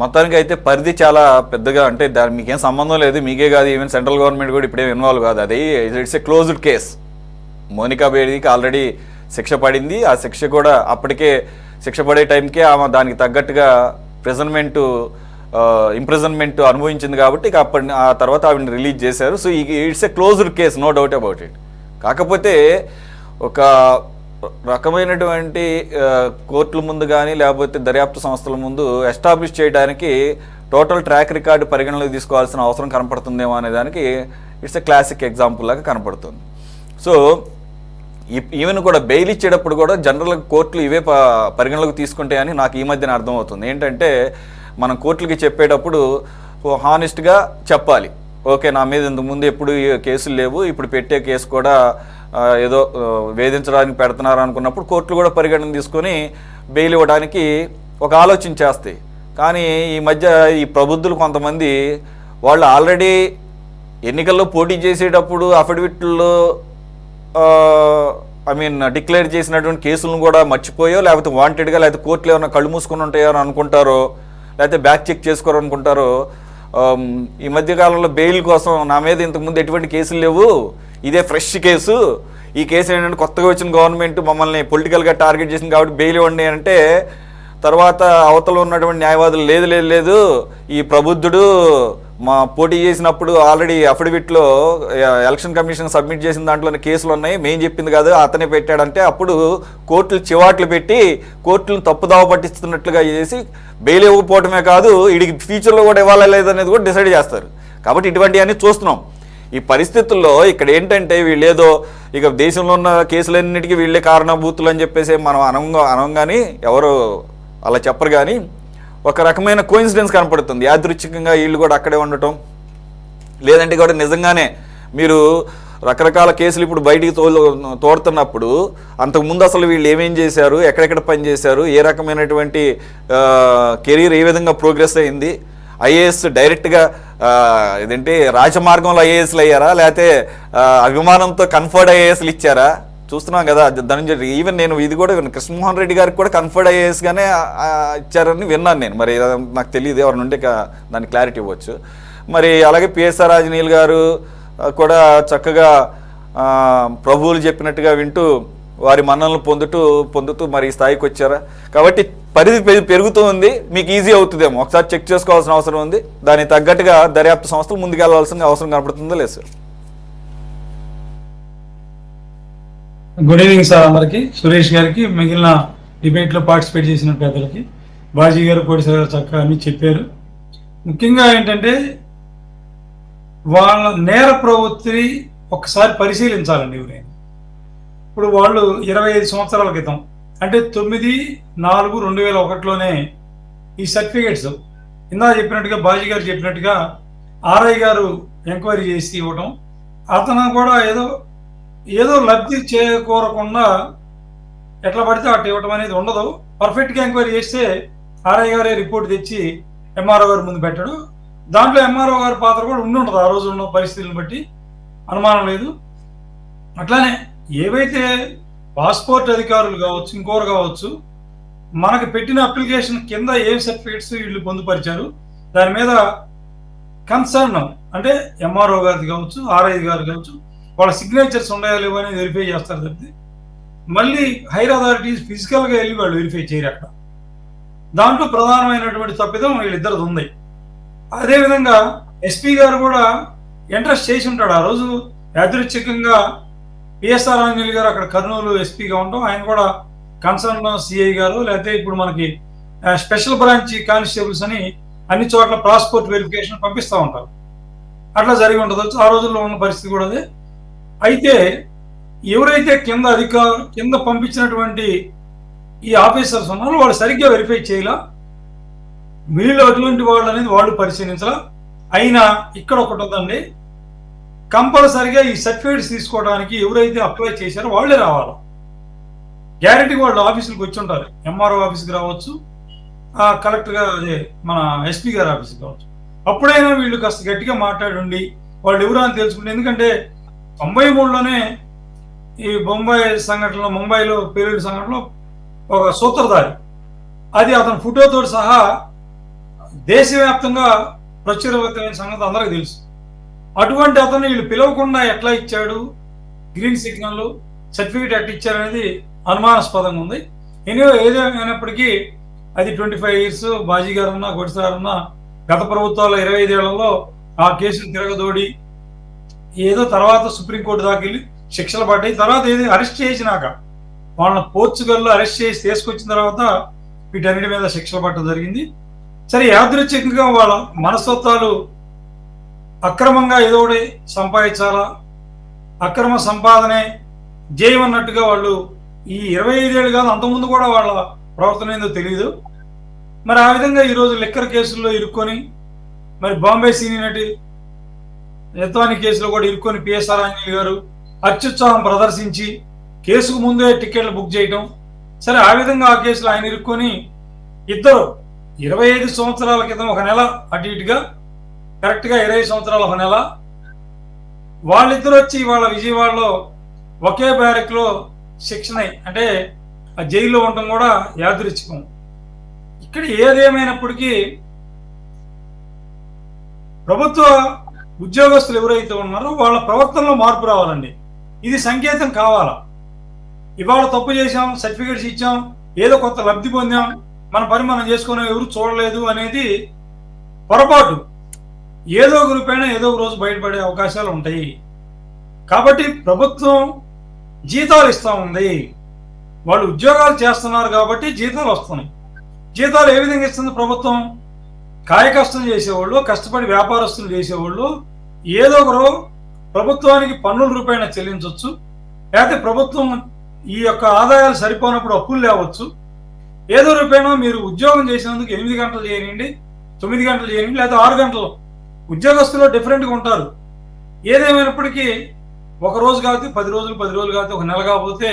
A: మొత్తానికి అయితే పరిధి చాలా పెద్దగా, అంటే దాని మీకేం సంబంధం లేదు, మీకే కాదు, ఈవెన్ సెంట్రల్ గవర్నమెంట్ కూడా ఇప్పుడేం ఇన్వాల్వ్ కాదు. అది it's a closed case. Monica బేడీకి ఆల్రెడీ శిక్ష పడింది. ఆ శిక్ష కూడా అప్పటికే శిక్ష పడే టైంకే ఆమె దానికి తగ్గట్టుగా ఇంప్రిజన్మెంట్ అనుభవించింది కాబట్టి ఇక ఆ తర్వాత ఆవిడని రిలీజ్ చేశారు. So it's a closed case, no doubt about it. కాకపోతే ఒక రకమైనటువంటి కోర్టుల ముందు కానీ లేకపోతే దర్యాప్తు సంస్థల ముందు ఎస్టాబ్లిష్ చేయడానికి టోటల్ ట్రాక్ రికార్డు పరిగణలోకి తీసుకోవాల్సిన అవసరం కనపడుతుందేమో అనే దానికి ఇట్స్ ఎ క్లాసిక్ ఎగ్జాంపుల్ లాగా కనపడుతుంది. సో ఈవెన్ కూడా బెయిల్ ఇచ్చేటప్పుడు కూడా జనరల్గా కోర్టులు ఇవే పరిగణలోకి తీసుకుంటాయని నాకు ఈ మధ్యన అర్థమవుతుంది. ఏంటంటే మనం కోర్టులకి చెప్పేటప్పుడు హానెస్ట్గా చెప్పాలి. ఓకే, నా మీద ఇంతకుముందు ఎప్పుడు కేసులు లేవు, ఇప్పుడు పెట్టే కేసు కూడా ఏదో వేధించడానికి పెడుతున్నారు అనుకున్నప్పుడు కోర్టులు కూడా పరిగణన తీసుకొని బెయిల్ ఇవ్వడానికి ఒక ఆలోచన చేస్తాయి. కానీ ఈ మధ్య ఈ ప్రబుద్ధులు కొంతమంది వాళ్ళు ఆల్రెడీ ఎన్నికల్లో పోటీ చేసేటప్పుడు అఫిడవిట్లో డిక్లేర్ చేసినటువంటి కేసులను కూడా మర్చిపోయో, లేకపోతే వాంటెడ్గా, లేకపోతే కోర్టులు ఏమైనా కళ్ళు మూసుకొని ఉంటాయో అని అనుకుంటారో, లేకపోతే బ్యాక్ చెక్ చేసుకోరు అనుకుంటారో. ఈ మధ్యకాలంలో బెయిల్ కోసం నా మీద ఇంతకుముందు ఎటువంటి కేసులు లేవు, ఇదే ఫ్రెష్ కేసు, ఈ కేసు ఏంటంటే కొత్తగా వచ్చిన గవర్నమెంట్ మమ్మల్ని పొలిటికల్గా టార్గెట్ చేసింది కాబట్టి బెయిల్ ఇవ్వండి అంటే, తర్వాత అవతల ఉన్నటువంటి న్యాయవాదులు లేదు లేదు లేదు ఈ ప్రబుద్ధుడు మా పోటీ చేసినప్పుడు ఆల్రెడీ అఫిడవిట్లో ఎలక్షన్ కమిషన్ సబ్మిట్ చేసిన దాంట్లోనే కేసులు ఉన్నాయి, మేము చెప్పింది కాదు అతనే పెట్టాడంటే అప్పుడు కోర్టులు చివాట్లు పెట్టి కోర్టులను తప్పుదావ పట్టిస్తున్నట్లుగా చేసి బెయిల్ ఇవ్వకపోవటమే కాదు, వీడికి ఫ్యూచర్లో కూడా ఇవ్వాలా లేదనేది కూడా డిసైడ్ చేస్తారు. కాబట్టి ఇటువంటివన్నీ చూస్తున్నాం. ఈ పరిస్థితుల్లో ఇక్కడ ఏంటంటే వీళ్ళేదో ఇక దేశంలో ఉన్న కేసులన్నిటికీ వీళ్ళే కారణభూతులు అని చెప్పేసి మనం అనంగాని ఎవరు అలా చెప్పరు. కానీ ఒక రకమైన కోయిన్సిడెన్స్ కనపడుతుంది. యాదృచ్ఛికంగా వీళ్ళు కూడా అక్కడే ఉండటం, లేదంటే కూడా నిజంగానే మీరు రకరకాల కేసులు ఇప్పుడు బయటికి తోడుతున్నప్పుడు అంతకుముందు అసలు వీళ్ళు ఏమేం చేశారు, ఎక్కడెక్కడ పని చేశారు, ఏ రకమైనటువంటి కెరీర్ ఏ విధంగా ప్రోగ్రెస్ అయింది, ఐఏఎస్ డైరెక్ట్గా ఇదేంటి రాజమార్గంలో ఐఏఎస్లు అయ్యారా, లేకపోతే అభిమానంతో కన్ఫర్డ్ ఐఏఎస్లు ఇచ్చారా చూస్తున్నాం కదా. ధనంజయ ఈవెన్ నేను ఇది కూడా కృష్ణమోహన్ రెడ్డి గారికి కూడా కన్ఫర్డ్ ఐఏఎస్గానే ఇచ్చారని విన్నాను నేను. మరి నాకు తెలియదు, ఎవరి నుండి దానికి క్లారిటీ ఇవ్వచ్చు. మరి అలాగే పిఎస్ఆర్ ఆంజనేయులు గారు కూడా చక్కగా ప్రభువులు చెప్పినట్టుగా వింటూ వారి మన్నలను పొందుతూ మరి ఈ స్థాయికి వచ్చారా. కాబట్టి పరిధి పెరుగుతూ ఉంది, మీకు ఈజీ అవుతుందేమో. ఒకసారి చెక్ చేసుకోవాల్సిన అవసరం ఉంది. దానికి తగ్గట్టుగా దర్యాప్తు సంస్థలు ముందుకెళ్లాల్సిన అవసరం కనపడుతుందో లేదు సార్?
D: గుడ్ ఈవినింగ్ సార్ అందరికి, సురేష్ గారికి, మిగిలిన డిబేట్లో పార్టిసిపేట్ చేసిన పెద్దలకి. బాజీ గారు, కోడిసారి గారు చక్కగా అన్ని చెప్పారు. ముఖ్యంగా ఏంటంటే వాళ్ళ నేర ప్రవృత్తి ఒక్కసారి పరిశీలించాలండి ఎవరైనా. ఇప్పుడు వాళ్ళు 25 సంవత్సరాల క్రితం అంటే 9/4/2001లోనే ఈ సర్టిఫికేట్స్ ఇందా చెప్పినట్టుగా బాజీ గారు చెప్పినట్టుగా ఆర్ఐ గారు ఎంక్వైరీ చేసి ఇవ్వటం, అతను కూడా ఏదో లబ్ధి చేకూరకుండా ఎట్లా పడితే అట్లా ఇవ్వటం అనేది ఉండదు. పర్ఫెక్ట్గా ఎంక్వైరీ చేస్తే ఆర్ఐ గారే రిపోర్ట్ తెచ్చి ఎంఆర్ఓ గారి ముందు పెట్టాడు. దాంట్లో ఎంఆర్ఓ గారి పాత్ర కూడా ఉండదు ఆ రోజు ఉన్న పరిస్థితులను బట్టి, అనుమానం లేదు. అట్లానే ఏవైతే పాస్పోర్ట్ అధికారులు కావచ్చు, ఇంకోరు కావచ్చు, మనకు పెట్టిన అప్లికేషన్ కింద ఏ సర్టిఫికేట్స్ వీళ్ళు పొందుపరిచారు దాని మీద కన్సర్న్ అంటే ఎంఆర్ఓ గారిది కావచ్చు, ఆర్ఐ గారు కావచ్చు, వాళ్ళ సిగ్నేచర్స్ ఉన్నాయో లేవో అనేది వెరిఫై చేస్తారు తప్పితే మళ్ళీ హైర్ అథారిటీస్ ఫిజికల్గా వెళ్ళి వాళ్ళు వెరిఫై చేయరు అక్కడ. దాంట్లో ప్రధానమైనటువంటి తప్పిదం వీళ్ళిద్దరిది ఉంది. అదేవిధంగా ఎస్పీ గారు కూడా ఇంట్రెస్ట్ చేసి ఉంటాడు. ఆ రోజు యాదృచ్ఛికంగా పిఎస్ఆర్ ఆంజనేయులు గారు అక్కడ కర్నూలు ఎస్పీగా ఉంటాం, ఆయన కూడా కన్సర్న్ సిఐ గారు లేకపోతే ఇప్పుడు మనకి స్పెషల్ బ్రాంచ్ కానిస్టేబుల్స్ అని అన్ని చోట్ల పాస్పోర్ట్ వెరిఫికేషన్ పంపిస్తూ ఉంటారు. అట్లా జరిగి ఉండదు ఆ రోజుల్లో ఉన్న పరిస్థితి కూడా అదే. అయితే ఎవరైతే కింద పంపించినటువంటి ఈ ఆఫీసర్స్ ఉన్నారో వాళ్ళు సరిగ్గా వెరిఫై చేయాల, వీళ్ళు అటువంటి వాళ్ళు అనేది వాళ్ళు పరిశీలించాల. అయినా ఇక్కడ ఒకటి ఉందండి, కంపల్సరిగా ఈ సర్టిఫికేట్స్ తీసుకోవడానికి ఎవరైతే అప్లై చేశారో వాళ్ళే రావాలి. గ్యారెంటీగా వాళ్ళు ఆఫీసులకు వచ్చి ఉంటారు. ఎంఆర్ఓ ఆఫీస్కి రావచ్చు, కలెక్టర్గా అదే మన ఎస్పీ గారి ఆఫీస్కి కావచ్చు. అప్పుడైనా వీళ్ళు కాస్త గట్టిగా మాట్లాడి ఉండి వాళ్ళు ఎవరు అని తెలుసుకుంటే, ఎందుకంటే 93లోనే ఈ ముంబైలో పేలుడు సంఘటనలో ఒక సూత్రధారి, అది అతని ఫోటోతో సహా దేశవ్యాప్తంగా ప్రచురమైన సంగతి అందరికీ తెలుసు. అటువంటి అతను వీళ్ళు పిలవకుండా ఎట్లా ఇచ్చాడు, గ్రీన్ సిగ్నల్ సర్టిఫికేట్ ఎట్లా ఇచ్చారు అనేది అనుమానాస్పదంగా ఉంది. ఏదేమైనప్పటికీ అది 25 years బాజీ గారన్నా కొడిసారన్నా గత ప్రభుత్వాల 25 ఏళ్లలో ఆ కేసును తిరగదోడి ఏదో తర్వాత సుప్రీంకోర్టు దాకా వెళ్ళి శిక్షలు పడ్డాయి. తర్వాత ఏది అరెస్ట్ చేసినాక వాళ్ళని పోర్చుగల్లో అరెస్ట్ చేసి తీసుకొచ్చిన తర్వాత వీటన్నిటి మీద శిక్షలు పట్టడం జరిగింది. సరే, యాదృచ్ఛికంగా వాళ్ళ మనస్తత్వాలు అక్రమంగా ఏదో ఒకటి సంపాదించాలా, అక్రమ సంపాదనే జయమన్నట్టుగా వాళ్ళు ఈ 25 ఏళ్ళు కాదు అంతకుముందు కూడా వాళ్ళ ప్రవర్తన ఏందో తెలియదు. మరి ఆ విధంగా ఈరోజు లిక్కర్ కేసుల్లో ఇరుక్కొని, మరి బాంబే సీనియర్ నటి యత్వాని కేసులో కూడా ఇరుక్కొని పిఎస్ఆర్ ఆంజనేయులు గారు అత్యుత్సాహం ప్రదర్శించి కేసుకు ముందే టికెట్లు బుక్ చేయటం. సరే, ఆ విధంగా ఆ కేసులో ఆయన ఇరుక్కొని ఇద్దరు 25 సంవత్సరాల క్రితం ఒక నెల అటు ఇటుగా కరెక్ట్గా 20 సంవత్సరాల ఒక నెల వాళ్ళిద్దరు వచ్చి వాళ్ళ విజయవాడలో ఒకే బ్యారెక్లో శిక్షణ అంటే ఆ జైల్లో ఉండటం కూడా యాదృచ్ఛికం. ఇక్కడ ఏదేమైనప్పటికీ ప్రభుత్వ ఉద్యోగస్తులు ఎవరైతే ఉన్నారో వాళ్ళ ప్రవర్తనలో మార్పు రావాలండి. ఇది సంకేతం కావాలా. ఇవాళ తప్పు చేశాం, సర్టిఫికేట్స్ ఇచ్చాం, ఏదో కొత్త లబ్ధి పొందాం, మన పని మనం చేసుకుని ఎవరు చూడలేదు అనేది పొరపాటు. ఏదో ఒక రూపైన ఏదో ఒక రోజు బయటపడే అవకాశాలు ఉంటాయి. కాబట్టి ప్రభుత్వం జీతాలు ఇస్తూ ఉంది, వాళ్ళు ఉద్యోగాలు చేస్తున్నారు కాబట్టి జీతాలు వస్తున్నాయి. జీతాలు ఏ విధంగా ఇస్తుంది ప్రభుత్వం? కాయకష్టం చేసేవాళ్ళు, కష్టపడి వ్యాపారస్తులు చేసేవాళ్ళు ఏదో ఒకరు ప్రభుత్వానికి పన్నుల రూపాయన చెల్లించవచ్చు, లేకపోతే ప్రభుత్వం ఈ యొక్క ఆదాయాలు సరిపోనప్పుడు అప్పులు లేవచ్చు. ఏదో రూపాయన మీరు ఉద్యోగం చేసినందుకు 8 గంటలు చేయనివ్వండి, 9 గంటలు చేయనివ్వండి, లేకపోతే 6 గంటలు. ఉద్యోగస్తులు డిఫరెంట్గా ఉంటారు. ఏదేమైనప్పటికీ ఒక రోజు కాకపోతే 10 రోజులు, 10 రోజులు కాకపోతే ఒక నెల కాకపోతే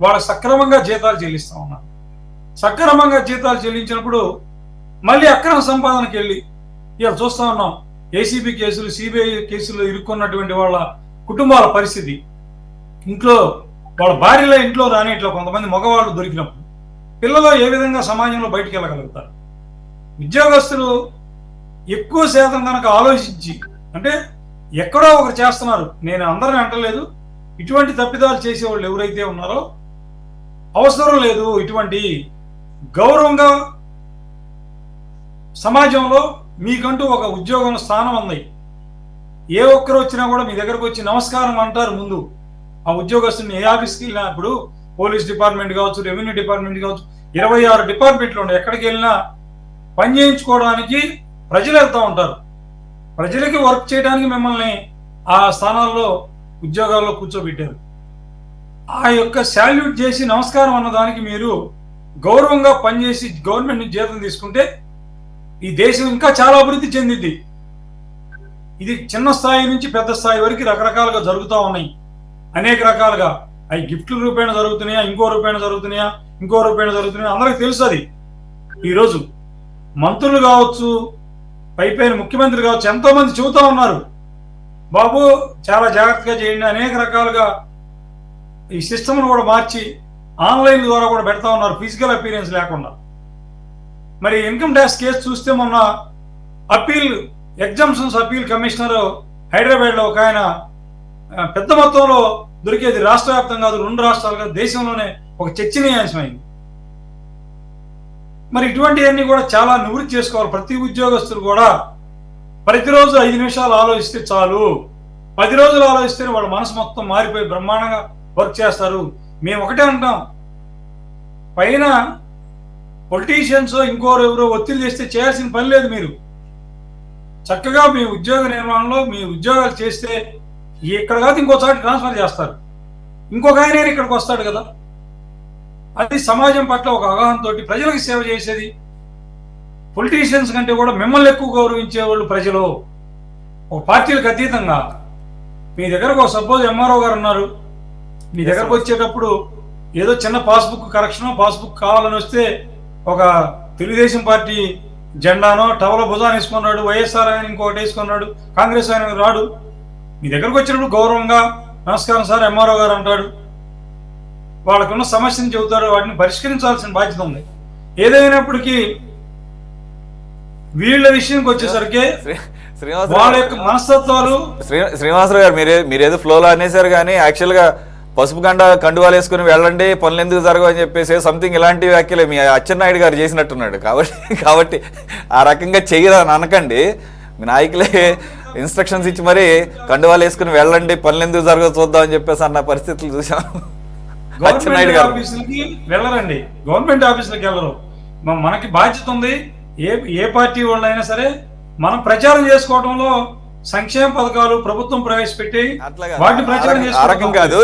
D: వాళ్ళకి సక్రమంగా జీతాలు చెల్లిస్తూ ఉన్నారు. సక్రమంగా జీతాలు చెల్లించినప్పుడు మళ్ళీ అక్రమ సంపాదనకి వెళ్ళి ఇక చూస్తూ ఉన్నాం. ఏసీబీ కేసులు, సిబిఐ కేసుల్లో ఇరుక్కున్నటువంటి వాళ్ళ కుటుంబాల పరిస్థితి, ఇంట్లో వాళ్ళ భార్యలో ఇంట్లో రానిట్లో కొంతమంది మగవాళ్ళు దొరికినప్పుడు పిల్లలు ఏ విధంగా సమాజంలో బయటికి వెళ్ళగలుగుతారు? ఉద్యోగస్తులు ఎక్కువ శాతం కనుక ఆలోచించి, అంటే ఎక్కడో ఒకరు చేస్తున్నారు, నేను అందరిని అంటలేదు, ఇటువంటి తప్పిదాలు చేసేవాళ్ళు ఎవరైతే ఉన్నారో అవసరం లేదు, ఇటువంటి గౌరవంగా సమాజంలో మీకంటూ ఒక ఉద్యోగం స్థానం ఉంది. ఏ ఒక్కరు వచ్చినా కూడా మీ దగ్గరకు వచ్చి నమస్కారం అంటారు. ముందు ఆ ఉద్యోగస్తుని ఏ ఆఫీస్కి వెళ్ళినప్పుడు పోలీస్ డిపార్ట్మెంట్ కావచ్చు, రెవెన్యూ డిపార్ట్మెంట్ కావచ్చు, 26 డిపార్ట్మెంట్లు ఉన్నాయి. ఎక్కడికి వెళ్ళినా పని చేయించుకోవడానికి ప్రజలు వెళ్తూ ఉంటారు. ప్రజలకి వర్క్ చేయడానికి మిమ్మల్ని ఆ స్థానాల్లో ఉద్యోగాల్లో కూర్చోబెట్టారు. ఆ యొక్క శాల్యూట్ చేసి నమస్కారం అన్నదానికి మీరు గౌరవంగా పనిచేసి గవర్నమెంట్ నుంచి జీతం తీసుకుంటే ఈ దేశం ఇంకా చాలా అభివృద్ధి చెందింది. ఇది చిన్న స్థాయి నుంచి పెద్ద స్థాయి వరకు రకరకాలుగా జరుగుతూ ఉన్నాయి. అనేక రకాలుగా అవి గిఫ్ట్ల రూపేణ జరుగుతున్నాయా, ఇంకో రూపేణ జరుగుతున్నాయా, ఇంకో రూపేణ జరుగుతున్నాయా, అందరికి తెలుసు. అది ఈరోజు మంత్రులు కావచ్చు, పైపైన ముఖ్యమంత్రి కావచ్చు, ఎంతో మంది చెబుతా ఉన్నారు, బాబు చాలా జాగ్రత్తగా చేయండి. అనేక రకాలుగా ఈ సిస్టమ్ను కూడా మార్చి ఆన్లైన్ ద్వారా కూడా పెడతా ఉన్నారు, ఫిజికల్ అపీరెన్స్ లేకుండా. మరి ఇన్కమ్ ట్యాక్స్ కేసు చూస్తే మొన్న అప్పీల్ ఎగ్జామ్షన్స్ అప్పీల్ కమిషనర్ హైదరాబాద్లో ఒక ఆయన పెద్ద మొత్తంలో దొరికేది రాష్ట్ర వ్యాప్తం కాదు, 2 రాష్ట్రాలుగా దేశంలోనే ఒక చర్చనీయాంశమైంది. మరి ఇటువంటివన్నీ కూడా చాలా నివృత్తి చేసుకోవాలి. ప్రతి ఉద్యోగస్తులు కూడా ప్రతిరోజు 5 నిమిషాలు ఆలోచిస్తే చాలు. 10 రోజులు ఆలోచిస్తే వాళ్ళ మనసు మొత్తం మారిపోయి బ్రహ్మాండంగా వర్క్ చేస్తారు. మేము ఒకటే అంటాం, పైన పొలిటీషియన్స్ ఇంకోరు ఎవరో ఒత్తిడి చేస్తే చేయాల్సిన పని లేదు. మీరు చక్కగా మీ ఉద్యోగ నిర్వహణలో మీ ఉద్యోగాలు చేస్తే ఇక్కడ కాదు ఇంకో చోట ట్రాన్స్ఫర్ చేస్తారు, ఇంకొక ఆయన ఇక్కడికి వస్తాడు కదా. అది సమాజం పట్ల ఒక అవగాహనతో ప్రజలకు సేవ చేసేది. పొలిటీషియన్స్ కంటే కూడా మిమ్మల్ని ఎక్కువ గౌరవించే వాళ్ళు ప్రజలు. ఒక పార్టీలకు అతీతంగా మీ దగ్గరకు ఒక సపోజ్ ఎంఆర్ఓ గారు ఉన్నారు, మీ దగ్గరకు వచ్చేటప్పుడు ఏదో చిన్న పాస్బుక్ కరెక్షన్ పాస్బుక్ కావాలని వస్తే ఒక తెలుగుదేశం పార్టీ జెండానో టవల భుజాన్ని వేసుకున్నాడు, వైఎస్ఆర్ ఆయన ఇంకొకటి వేసుకున్నాడు, కాంగ్రెస్ ఆయన రాడు. మీ దగ్గరకు వచ్చినప్పుడు గౌరవంగా నమస్కారం సార్ ఎంఆర్ఓ గారు అంటాడు, వాళ్ళకున్న సమస్యను చెబుతాడు, వాటిని పరిష్కరించాల్సిన బాధ్యత ఉంది. ఏదైనప్పటికీ వీళ్ళ విషయానికి వచ్చేసరికి వాళ్ళ యొక్క మనస్తత్వాలు.
A: శ్రీనివాసరావు గారు మీరేదో ఫ్లోలో అనేసారు, కానీ యాక్చువల్గా పసుపు కండువాలు వేసుకుని వెళ్ళండి పనులు ఎందుకు జరగవు అని చెప్పేసి సంథింగ్ ఇలాంటి వ్యాఖ్యలే మీ అచ్చెన్నాయుడు గారు చేసినట్టున్నాడు. కాబట్టి ఆ రకంగా చెయ్యదని అనకండి. మీ నాయకులే ఇన్స్ట్రక్షన్స్ ఇచ్చి మరి కండువాలు వేసుకుని వెళ్ళండి పనులు ఎందుకు జరగవు చూద్దాం అని చెప్పేసి అన్న పరిస్థితులు చూసాం. అచ్చెన్నాయుడు గారు
D: ఆఫీసులకి వెళ్ళరండి, గవర్నమెంట్ ఆఫీసులకి వెళ్ళరు. మనకి బాధ్యత ఉంది. ఏ పార్టీ వాళ్ళైనా సరే మనం ప్రచారం చేసుకోవడంలో సంక్షేమ పథకాలు ప్రభుత్వం ప్రవేశపెట్టి వాటిని ప్రచారం
A: రకం కాదు.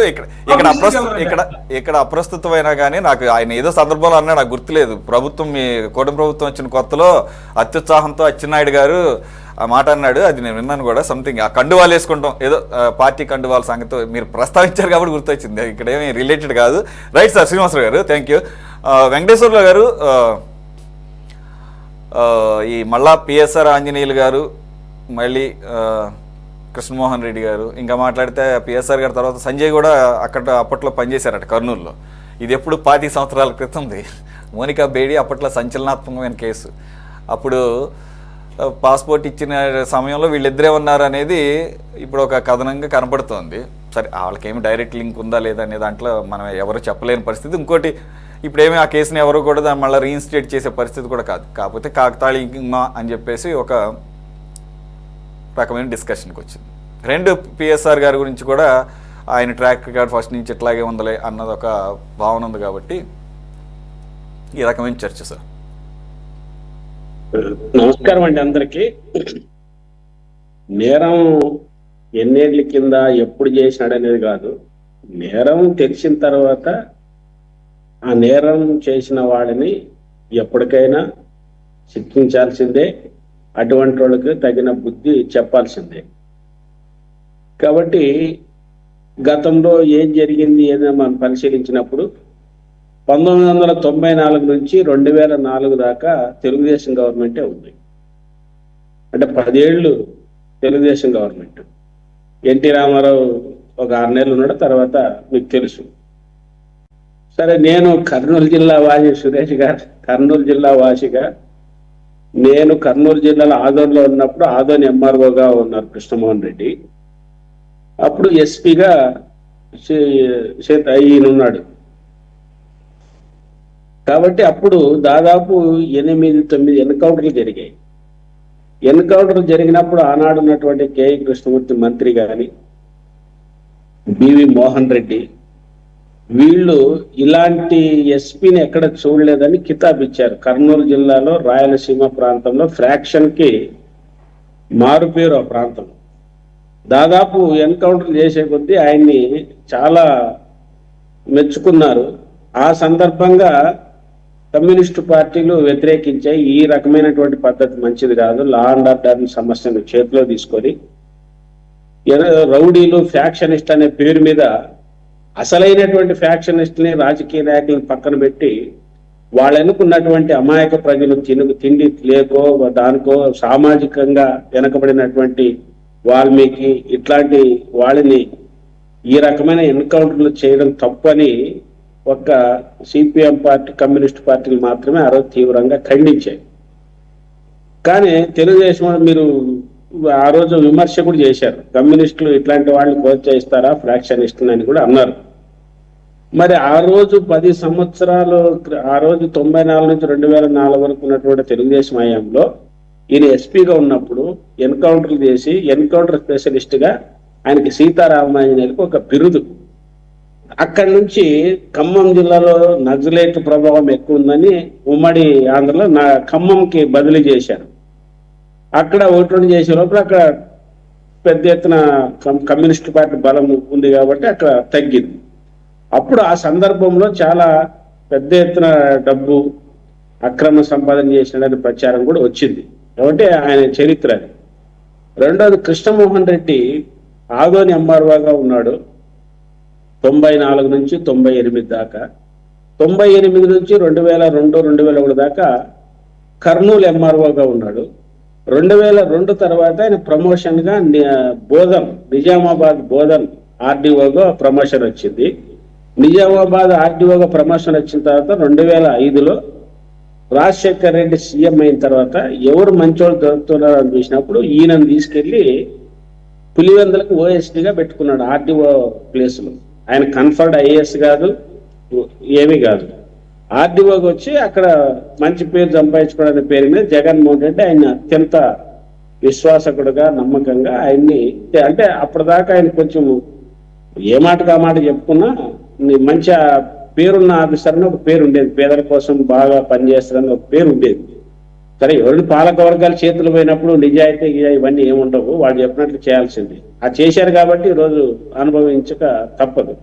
A: ఇక్కడ అప్రస్తుతమైనా కానీ నాకు ఆయన ఏదో సందర్భంలో అన్నా నాకు గుర్తులేదు. ప్రభుత్వం మీ కూటమి ప్రభుత్వం వచ్చిన కొత్తలో అత్యుత్సాహంతో అచ్చెన్నాయుడు గారు ఆ మాట అన్నాడు, అది నేను విన్నాను కూడా. సంథింగ్ ఆ కండువాలు వేసుకుంటాం ఏదో పార్టీ కండువాల సంగతి మీరు ప్రస్తావించారు కాబట్టి గుర్తొచ్చింది. ఇక్కడ ఏమి రిలేటెడ్ కాదు. రైట్ సార్ శ్రీనివాసరావు గారు, థ్యాంక్ యూ. వెంకటేశ్వరరావు గారు, ఈ మళ్ళా పిఎస్ఆర్ ఆంజనేయులు గారు, మళ్ళీ కృష్ణమోహన్ రెడ్డి గారు, ఇంకా మాట్లాడితే పిఎస్ఆర్ గారి తర్వాత సంజయ్ కూడా అప్పట్లో పనిచేశారట కర్నూలులో. ఇది ఎప్పుడు 40 సంవత్సరాల క్రితంది. మోనికా బేడి అప్పట్లో సంచలనాత్మకమైన కేసు. అప్పుడు పాస్పోర్ట్ ఇచ్చిన సమయంలో వీళ్ళిద్దరే ఉన్నారు అనేది ఇప్పుడు ఒక కథనంగా కనపడుతోంది. సరే వాళ్ళకేమి డైరెక్ట్ లింక్ ఉందా లేదా అనే దాంట్లో మనం ఎవరు చెప్పలేని పరిస్థితి. ఇంకోటి ఇప్పుడేమీ ఆ కేసుని ఎవరు కూడా దాన్ని మళ్ళీ రీఇన్స్టేట్ చేసే పరిస్థితి కూడా కాదు. కాకపోతే కాకతాళీయమా అని చెప్పేసి ఒక రకమైన డిస్కషన్కి వచ్చింది. 2 పిఎస్ఆర్ గారి గురించి కూడా ఆయన ట్రాక్ రికార్డ్ ఫస్ట్ నుంచి ఇట్లాగే ఉందలే అన్నది ఒక భావన ఉంది కాబట్టి ఈ రకమైన చర్చ. సార్
E: నమస్కారం అండి అందరికీ. నేరం ఎన్నేళ్ల కింద ఎప్పుడు చేసినాడనేది కాదు, నేరం తెలిసిన తర్వాత ఆ నేరం చేసిన వాడిని ఎప్పటికైనా శిక్షించాల్సిందే, అటువంటి వాళ్ళకి తగిన బుద్ధి చెప్పాల్సిందే. కాబట్టి గతంలో ఏం జరిగింది ఏదైనా మనం పరిశీలించినప్పుడు 1994 నుంచి 2004 దాకా తెలుగుదేశం గవర్నమెంటే ఉంది. అంటే 10 ఏళ్ళు తెలుగుదేశం గవర్నమెంట్. ఎన్టీ రామారావు ఒక 6 నెలలు ఉన్నాడు, తర్వాత మీకు తెలుసు. సరే, నేను కర్నూలు జిల్లా వాసి, సురేష్ గారు కర్నూలు జిల్లా వాసిగా, నేను కర్నూలు జిల్లాలో ఆదోన్లో ఉన్నప్పుడు ఆదోన్ ఎంఆర్ఓగా ఉన్నారు కృష్ణమోహన్ రెడ్డి. అప్పుడు ఎస్పీగా ఈయన ఉన్నాడు కాబట్టి అప్పుడు దాదాపు 8-9 ఎన్కౌంటర్లు జరిగాయి. ఎన్కౌంటర్ జరిగినప్పుడు ఆనాడు ఉన్నటువంటి కేఈ కృష్ణమూర్తి మంత్రి గాని, బివి మోహన్ రెడ్డి, వీళ్ళు ఇలాంటి ఎస్పీని ఎక్కడ చూడలేదని కితాబ్ ఇచ్చారు. కర్నూలు జిల్లాలో రాయలసీమ ప్రాంతంలో ఫ్రాక్షన్ కి మారుపేరు ఆ ప్రాంతం. దాదాపు ఎన్కౌంటర్ చేసే కొద్దీ ఆయన్ని చాలా మెచ్చుకున్నారు. ఆ సందర్భంగా కమ్యూనిస్టు పార్టీలు వ్యతిరేకించాయి. ఈ రకమైనటువంటి పద్ధతి మంచిది కాదు, లా అండ్ ఆర్డర్ సమస్యను చేతిలో తీసుకొని రౌడీలు ఫ్యాక్షనిస్ట్ అనే పేరు మీద అసలైనటువంటి ఫ్యాక్షనిస్ట్ని, రాజకీయ నాయకులను పక్కన పెట్టి వాళ్ళు ఎన్నుకున్నటువంటి అమాయక ప్రజలు తిండి లేకో దానికో సామాజికంగా వెనకబడినటువంటి వాల్మీకి ఇట్లాంటి వాళ్ళని ఈ రకమైన ఎన్కౌంటర్లు చేయడం తప్పని ఒక సిపిఎం పార్టీ, కమ్యూనిస్ట్ పార్టీలు మాత్రమే ఆ రోజు తీవ్రంగా ఖండించాయి. కానీ తెలుగుదేశం మీరు ఆ రోజు విమర్శ కూడా చేశారు. కమ్యూనిస్టులు ఇట్లాంటి వాళ్ళని ప్రోత్సహిస్తారా ఫ్రాక్షనిస్టులు అని కూడా అన్నారు. మరి ఆ రోజు 10 సంవత్సరాలు, ఆ రోజు 94 నుంచి 2004 వరకు ఉన్నటువంటి తెలుగుదేశం హయాంలో ఈయన ఎస్పీగా ఉన్నప్పుడు ఎన్కౌంటర్లు చేసి ఎన్కౌంటర్ స్పెషలిస్ట్ గా ఆయనకి సీతారామాంజనేయులకు ఒక బిరుదు. అక్కడి నుంచి ఖమ్మం జిల్లాలో నక్సలైట్ ప్రభావం ఎక్కువ ఉందని ఉమ్మడి ఆంధ్రలో ఖమ్మంకి బదిలీ చేశారు. అక్కడ ఓటు చేసే లోపల అక్కడ పెద్ద ఎత్తున కమ్యూనిస్ట్ పార్టీ బలం ఉంది కాబట్టి అక్కడ తగ్గింది. అప్పుడు ఆ సందర్భంలో చాలా పెద్ద ఎత్తున డబ్బు అక్రమ సంపాదన చేసినటువంటి ప్రచారం కూడా వచ్చింది. కాబట్టి ఆయన చరిత్ర. రెండోది, కృష్ణమోహన్ రెడ్డి ఆదోని ఎంఆర్ఓగా ఉన్నాడు 94 నుంచి 98 దాకా. 98 నుంచి 2002-2001 దాకా కర్నూలు ఎంఆర్ఓగా ఉన్నాడు. 2002 తర్వాత ఆయన ప్రమోషన్ గా నిజామాబాద్ బోధన్ ఆర్డీఓగా ప్రమోషన్ వచ్చింది. నిజామాబాద్ ఆర్డీఓగా ప్రమోషన్ వచ్చిన తర్వాత 2005లో రాజశేఖర్ రెడ్డి సీఎం అయిన తర్వాత ఎవరు మంచోళ్ళు దొరుకుతున్నారు అని చూసినప్పుడు ఈయనను తీసుకెళ్లి పులివెందులకు ఓఎస్డీగా పెట్టుకున్నాడు ఆర్డీఓ ప్లేస్లో. ఆయన కన్ఫర్డ్ ఐఏఎస్ కాదు, ఏమీ కాదు. ఆర్డీఓకి వచ్చి అక్కడ మంచి పేరు సంపాదించుకోవడానికి పేరు మీద జగన్మోహన్ రెడ్డి ఆయన అత్యంత విశ్వాసకుడుగా, నమ్మకంగా ఆయన్ని, అంటే అప్పటిదాకా ఆయన కొంచెం ఏ మాటకు ఆ మాట చెప్పుకున్నా మంచి పేరున్న ఆఫీసర్ అని ఒక పేరు ఉండేది. పేదల కోసం బాగా పనిచేస్తారని ఒక పేరు ఉండేది. సరే, ఎవరిని పాలక వర్గాలు చేతులు పోయినప్పుడు నిజాయితీ ఇవన్నీ ఏముండవు, వాళ్ళు చెప్పినట్లు చేయాల్సింది. అది చేశారు కాబట్టి ఈరోజు అనుభవించక తప్పదు.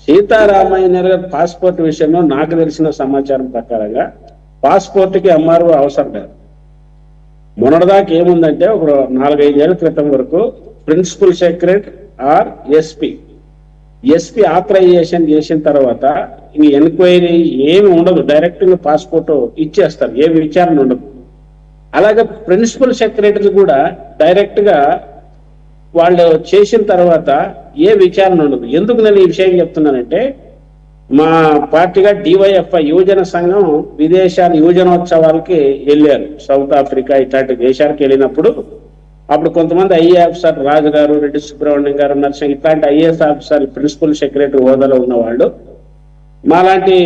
E: సీతారామయ్య గారి పాస్పోర్ట్ విషయంలో నాకు తెలిసిన సమాచారం ప్రకారంగా పాస్పోర్ట్కి ఎంఆర్ఓ అవసరం లేదు. మొన్నటిదాకా ఏముందంటే ఒక 4-5 ఏళ్ల క్రితం వరకు principal secretary R SP authorization చేసిన తర్వాత ఈ ఎంక్వైరీ ఏమి ఉండదు, డైరెక్ట్ పాస్పోర్ట్ ఇచ్చేస్తారు, ఏ విచారణ ఉండదు. అలాగే ప్రిన్సిపల్ సెక్రటరీ కూడా డైరెక్ట్ గా వాళ్ళు చేసిన తర్వాత ఏ విచారణ ఉండదు. ఎందుకు నేను ఈ విషయం చెప్తున్నానంటే, మా పార్టీగా డివైఎఫ్ఐ యువజన సంఘం యువజనోత్సవాలకి వెళ్ళారు. సౌత్ ఆఫ్రికా ఇట్లాంటి దేశాలకు వెళ్ళినప్పుడు అప్పుడు కొంతమంది ఐఏ ఆఫీసర్ రాజు గారు, రెడ్డి సుబ్రహ్మణ్యం గారు, నర్సింగ్ ఇట్లాంటి ఐఏఎస్ ఆఫీసర్ ప్రిన్సిపల్ సెక్రటరీ హోదాలో ఉన్నవాళ్ళు మాలాంటి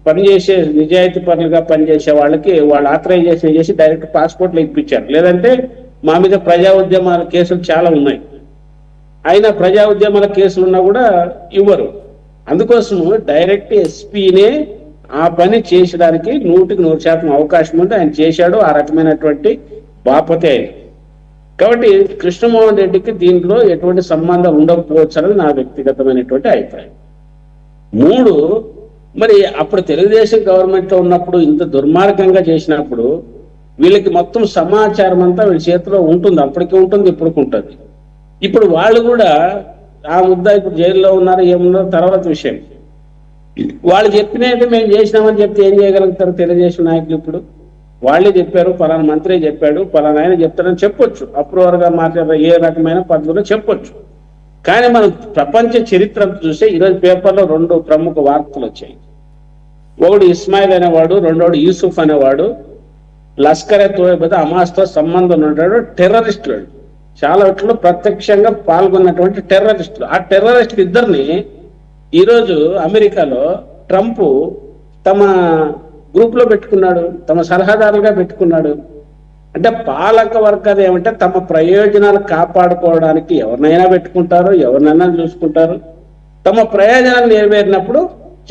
E: పనిచేసే నిజాయితీ పనులుగా పనిచేసే వాళ్ళకి వాళ్ళు ఆథరైజేషన్ చేసి డైరెక్ట్ పాస్పోర్ట్లు ఇప్పించారు. లేదంటే మా మీద ప్రజా ఉద్యమాల కేసులు చాలా ఉన్నాయి, అయినా ప్రజా ఉద్యమాల కేసులు ఉన్నా కూడా ఇవ్వరు. అందుకోసం డైరెక్ట్ ఎస్పీనే ఆ పని చేసడానికి 100% అవకాశం ఉంది. ఆయన చేశాడు, ఆ రకమైనటువంటి బాపతే. కాబట్టి కృష్ణమోహన్ రెడ్డికి దీంట్లో ఎటువంటి సంబంధం ఉండకపోవచ్చు అనేది నా వ్యక్తిగతమైనటువంటి అభిప్రాయం. 3, మరి అప్పుడు తెలుగుదేశం గవర్నమెంట్ లో ఉన్నప్పుడు ఇంత దుర్మార్గంగా చేసినప్పుడు వీళ్ళకి మొత్తం సమాచారం అంతా వీళ్ళ చేతిలో ఉంటుంది, అప్పటికి ఉంటుంది, ఇప్పటికి ఉంటుంది. ఇప్పుడు వాళ్ళు కూడా ఆ ముద్ద ఇప్పుడు జైల్లో ఉన్నారు, ఏమున్నారో తర్వాత విషయం. వాళ్ళు చెప్పినట్టు మేము చేసినామని చెప్తే ఏం చేయగలుగుతారు తెలుగుదేశం నాయకులు? ఇప్పుడు వాళ్ళే చెప్పారు, పలానా మంత్రి చెప్పాడు, పలానా ఆయన చెప్తారని చెప్పొచ్చు, అప్రూవర్ గా మాట్లాడే ఏ రకమైన పద్ధతిలో చెప్పొచ్చు. కానీ మనం ప్రపంచ చరిత్ర చూస్తే ఈరోజు పేపర్లో 2 ప్రముఖ వార్తలు వచ్చాయి. ఒకడు ఇస్మాయిల్ అనేవాడు, రెండోడు యూసుఫ్ అనేవాడు లష్కర్ తోయబా హమాస్తో సంబంధం ఉంటాడు, టెర్రరిస్టులు, చాలా వాటిలో ప్రత్యక్షంగా పాల్గొన్నటువంటి టెర్రరిస్టులు. ఆ టెర్రరిస్టులు ఇద్దరిని ఈరోజు అమెరికాలో ట్రంప్ తమ గ్రూప్లో పెట్టుకున్నాడు, తమ సలహాదారులుగా పెట్టుకున్నాడు. అంటే పాలక వర్గాలు ఏమంటే తమ ప్రయోజనాలు కాపాడుకోవడానికి ఎవరినైనా పెట్టుకుంటారు, ఎవరినైనా చూసుకుంటారు, తమ ప్రయోజనాలు నెరవేరినప్పుడు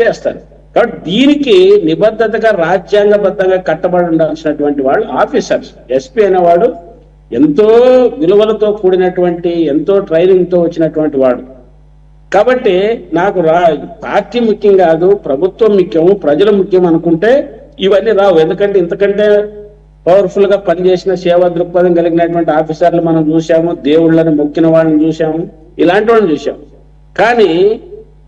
E: చేస్తారు. కాబట్టి దీనికి నిబద్ధతగా రాజ్యాంగబద్ధంగా కట్టబడి ఉండాల్సినటువంటి వాళ్ళు ఆఫీసర్స్. ఎస్పీ అనేవాడు ఎంతో విలువలతో కూడినటువంటి, ఎంతో ట్రైనింగ్తో వచ్చినటువంటి వాడు. కాబట్టి నాకు పార్టీ ముఖ్యం కాదు, ప్రభుత్వం ముఖ్యం, ప్రజలు ముఖ్యం అనుకుంటే ఇవన్నీ రావు. ఎందుకంటే ఇంతకంటే పవర్ఫుల్ గా పనిచేసిన సేవా దృక్పథం కలిగినటువంటి ఆఫీసర్లు మనం చూసాము, దేవుళ్ళని మొక్కిన వాళ్ళని చూసాము, ఇలాంటి వాళ్ళని చూసాము. కానీ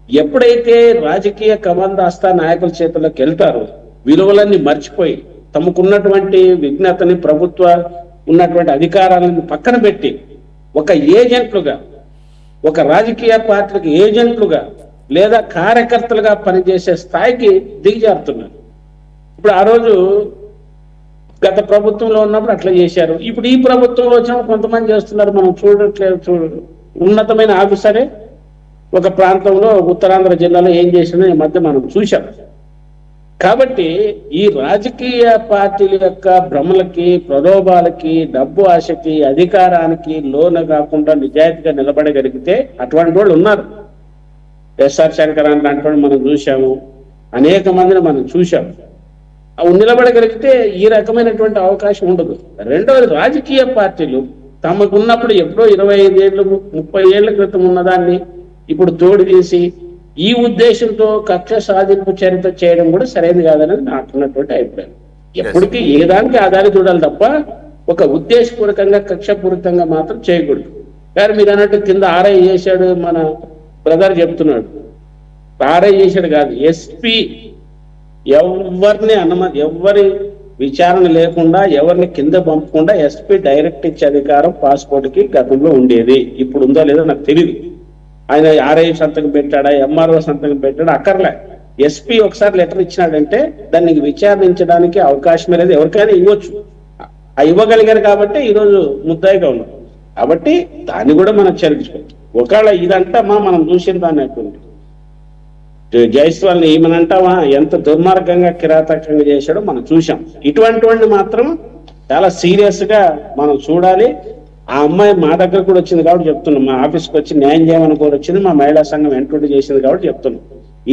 E: ఎప్పుడైతే రాజకీయ కమందాస్తా నాయకుల చేతుల్లోకి వెళ్తారో విలువలన్నీ మర్చిపోయి తమకున్నటువంటి విజ్ఞతని, ప్రభుత్వ ఉన్నటువంటి అధికారాలను పక్కన పెట్టి ఒక ఏజెంట్లుగా, ఒక రాజకీయ పార్టీలకు ఏజెంట్లుగా లేదా కార్యకర్తలుగా పనిచేసే స్థాయికి దిగజారుతున్నారు. ఇప్పుడు ఆ రోజు గత ప్రభుత్వంలో ఉన్నప్పుడు అట్లా చేశారు. ఇప్పుడు ఈ ప్రభుత్వంలో వచ్చినప్పుడు కొంతమంది చేస్తున్నారు. మనం చూడట్లేదు. ఉన్నతమైన ఆఫీసరే ఒక ప్రాంతంలో ఉత్తరాంధ్ర జిల్లాలో ఏం చేసినా ఈ మధ్య మనం చూశాం. కాబట్టి ఈ రాజకీయ పార్టీల యొక్క భ్రమలకి, ప్రలోభాలకి, డబ్బు ఆశకి, అధికారానికి లోన కాకుండా నిజాయితీగా నిలబడగలిగితే అటువంటి వాళ్ళు ఉన్నారు. ఎస్ఆర్ శంకరాన్ని లాంటి మనం చూసాము, అనేక మందిని మనం చూసాము. అవి నిలబడగలిగితే ఈ రకమైనటువంటి అవకాశం ఉండదు. రెండవది, రాజకీయ పార్టీలు తమకున్నప్పుడు ఎప్పుడో 25 ఏళ్ళు 30 ఏళ్ల క్రితం ఉన్నదాన్ని ఇప్పుడు తోడు తీసి ఈ ఉద్దేశంతో కక్ష సాధింపు చరిత్ర చేయడం కూడా సరైనది కాదనేది నాకున్నటువంటి అభిప్రాయం. ఎప్పటికీ ఏదానికి ఆధారి చూడాలి తప్ప ఒక ఉద్దేశపూర్వకంగా కక్షపూరితంగా మాత్రం చేయకూడదు. కానీ మీరు అన్నట్టు కింద ఆర్ఐ చేశాడు, మన బ్రదర్ చెప్తున్నాడు. ఆర్ఐ చేశాడు కాదు, ఎస్పీ ఎవరిని ఎవరి విచారణ లేకుండా, ఎవరిని కింద పంపకుండా ఎస్పీ డైరెక్ట్ ఇచ్చే అధికారం పాస్పోర్ట్కి గతంలో ఉండేది. ఇప్పుడు ఉందో లేదో నాకు తెలియదు. ఆయన ఆర్ఐ సంతకం పెట్టాడా, ఎంఆర్ఓ సంతకం పెట్టాడా అక్కర్లే. ఎస్పీ ఒకసారి లెటర్ ఇచ్చినాడంటే దాన్ని విచారించడానికి అవకాశం లేదు, ఎవరికైనా ఇవ్వచ్చు. ఇవ్వగలిగారు కాబట్టి ఈరోజు ముద్దాయిగా ఉన్నారు. కాబట్టి దాన్ని కూడా మనం చర్చించుకోవచ్చు. ఒకవేళ ఇదంతా మనం చూసిన దాన్ని అటువంటి జైస్వాల్ని ఏమనంటావా ఎంత దుర్మార్గంగా కిరాతకంగా చేశాడో మనం చూసాం. ఇటువంటి మాత్రం చాలా సీరియస్ గా మనం చూడాలి. ఆ అమ్మాయి మా దగ్గర కూడా వచ్చింది కాబట్టి చెప్తున్నాం, మా ఆఫీస్కి వచ్చి న్యాయం చేయమని కూడా వచ్చింది, మా మహిళా సంఘం ఎంట్రీ చేసింది కాబట్టి చెప్తున్నాం.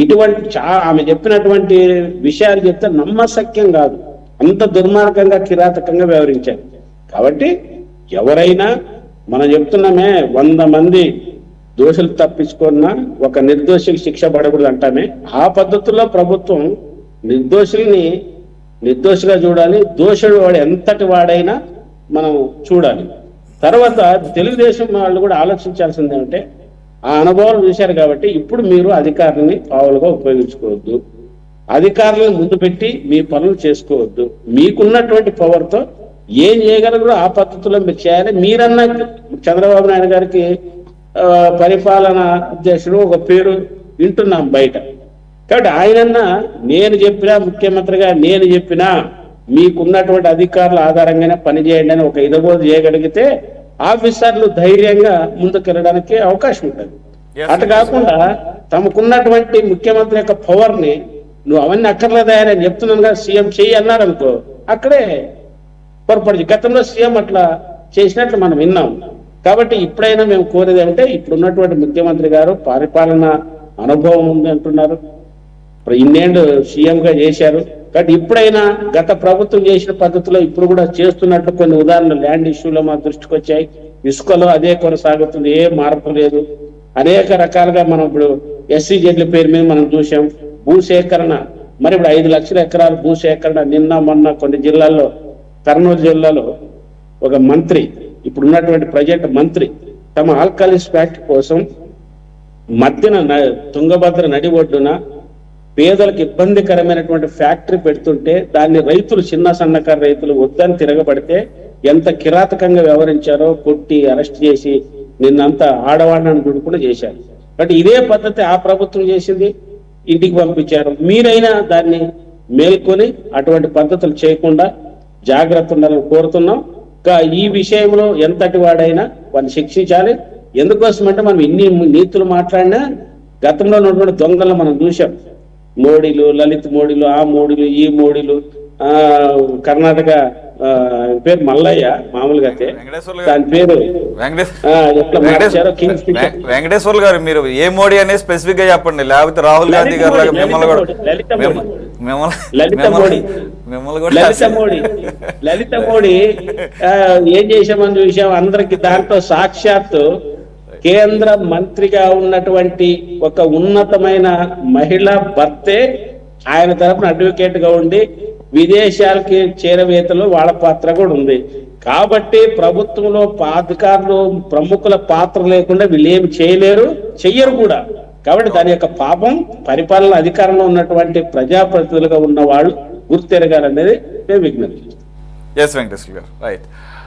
E: ఇటువంటి ఆమె చెప్పినటువంటి విషయాలు చెప్తే నమ్మశక్యం కాదు, అంత దుర్మార్గంగా కిరాతకంగా వ్యవహరించారు. కాబట్టి ఎవరైనా మనం చెప్తున్నామే 100 మంది దోషులు తప్పించుకున్నా ఒక నిర్దోషికి శిక్ష పడకూడదు అంటామే. ఆ పద్ధతుల్లో ప్రభుత్వం నిర్దోషుల్ని నిర్దోషిగా చూడాలి, దోషుడు వాడు ఎంతటి వాడైనా మనం చూడాలి. తర్వాత తెలుగుదేశం వాళ్ళు కూడా ఆలోచించాల్సింది ఏమంటే, ఆ అనుభవాలు చూశారు కాబట్టి ఇప్పుడు మీరు అధికారులని పావులుగా ఉపయోగించుకోవద్దు, అధికారులను ముందు పెట్టి మీ పనులు చేసుకోవద్దు. మీకున్నటువంటి పవర్తో ఏం చేయగలరు ఆ పద్ధతిలో మీరు చేయాలి. మీరన్నా చంద్రబాబు నాయుడు గారికి పరిపాలన అధ్యక్షుడు ఒక పేరు వింటున్నాం బయట. కాబట్టి ఆయనన్నా నేను చెప్పినా, ముఖ్యమంత్రిగా నేను చెప్పినా మీకున్నటువంటి అధికారుల ఆధారంగానే పనిచేయండి అని ఒక ఇదబోధ చేయగలిగితే ఆఫీసర్లు ధైర్యంగా ముందుకెళ్ళడానికి అవకాశం ఉంటుంది. అటు కాకుండా తమకున్నటువంటి ముఖ్యమంత్రి యొక్క పవర్ ని నువ్వు అవన్నీ అక్కర్లేదా అని చెప్తున్నాను కదా, సీఎం చెయ్యి అన్నారు అనుకో, అక్కడే పొరపడి గతంలో సీఎం అట్లా చేసినట్లు మనం విన్నాం. కాబట్టి ఇప్పుడైనా మేము కోరేది ఏమంటే, ఇప్పుడున్నటువంటి ముఖ్యమంత్రి గారు పరిపాలన అనుభవం ఉంది అంటున్నారు, ఇన్నేళ్ళు సీఎంగా చేశారు. కాబట్టి ఇప్పుడైనా గత ప్రభుత్వం చేసిన పద్ధతిలో ఇప్పుడు కూడా చేస్తున్నట్లు కొన్ని ఉదాహరణలు ల్యాండ్ ఇష్యూలో మా దృష్టికి వచ్చాయి. ఇసుకలో అదే కొనసాగుతుంది, ఏ మార్పు లేదు. అనేక రకాలుగా మనం ఇప్పుడు SCZల పేరు మీద మనం చూసాం. భూసేకరణ మరి ఇప్పుడు 5 లక్షల ఎకరాల భూసేకరణ నిన్న మొన్న కొన్ని జిల్లాల్లో, కర్నూలు జిల్లాలో ఒక మంత్రి, ఇప్పుడు ఉన్నటువంటి ప్రజెంట్ మంత్రి, తమ ఆల్కలీస్ ఫ్యాక్టరీ కోసం మధ్యన తుంగభద్ర నడి ఒడ్డున పేదలకు ఇబ్బందికరమైనటువంటి ఫ్యాక్టరీ పెడుతుంటే దాన్ని రైతులు, చిన్న సన్నకారు రైతులు వద్దని తిరగబడితే ఎంత కిరాతకంగా వ్యవహరించారో, కొట్టి అరెస్ట్ చేసి నిన్నంతా ఆడవాళ్ళని దుడుకుండా చేశారు. బట్ ఇదే పద్ధతి ఆ ప్రభుత్వం చేసింది, ఇంటికి పంపించారు. మీరైనా దాన్ని మేల్కొని అటువంటి పద్ధతులు చేయకుండా జాగ్రత్త ఉండాలని కోరుతున్నాం. ఈ విషయంలో ఎంతటి వాడైనా వాడిని శిక్షించాలి. ఎందుకోసం అంటే మనం ఇన్ని నీతులు మాట్లాడినా గతంలో ఉన్నటువంటి దొంగలను మనం చూసాం. మోడీలు, లలిత్ మోడీలు, ఆ మోడీలు, ఈ మోడీలు, కర్ణాటక పేరు మల్లయ్య మామూలుగా అయితే దాని పేరు ఎట్లా మార్చారో కింగ్స్ ఫిషర్.
A: వెంకటేశ్వర్లు గారు మీరు ఏ మోడీ అనేది స్పెసిఫిక్ గా చెప్పండి, లేకపోతే రాహుల్ గాంధీ గారు లాగా మిమ్మల్ని కూడా
E: లలిత మోడీ ఏం చేశామని చూసాం అందరికి. దాంట్లో సాక్షాత్తు కేంద్ర మంత్రిగా ఉన్నటువంటి ఒక ఉన్నతమైన మహిళా భర్తే ఆయన తరఫున అడ్వకేట్ గా ఉండి విదేశాలకి చేరవేతలో వాళ్ళ పాత్ర కూడా ఉంది. కాబట్టి ప్రభుత్వంలో అధికారులు ప్రముఖుల పాత్ర లేకుండా వీళ్ళు ఏమి చేయలేరు, చెయ్యరు కూడా. కాబట్టి దాని యొక్క పాపం పరిపాలన అధికారంలో ఉన్నటువంటి ప్రజాప్రతినిధులుగా ఉన్న వాళ్ళు గుర్తెరగాలనేది మేము విజ్ఞప్తి.
A: ఎస్ వెంకటేశ్వర గారు రైట్.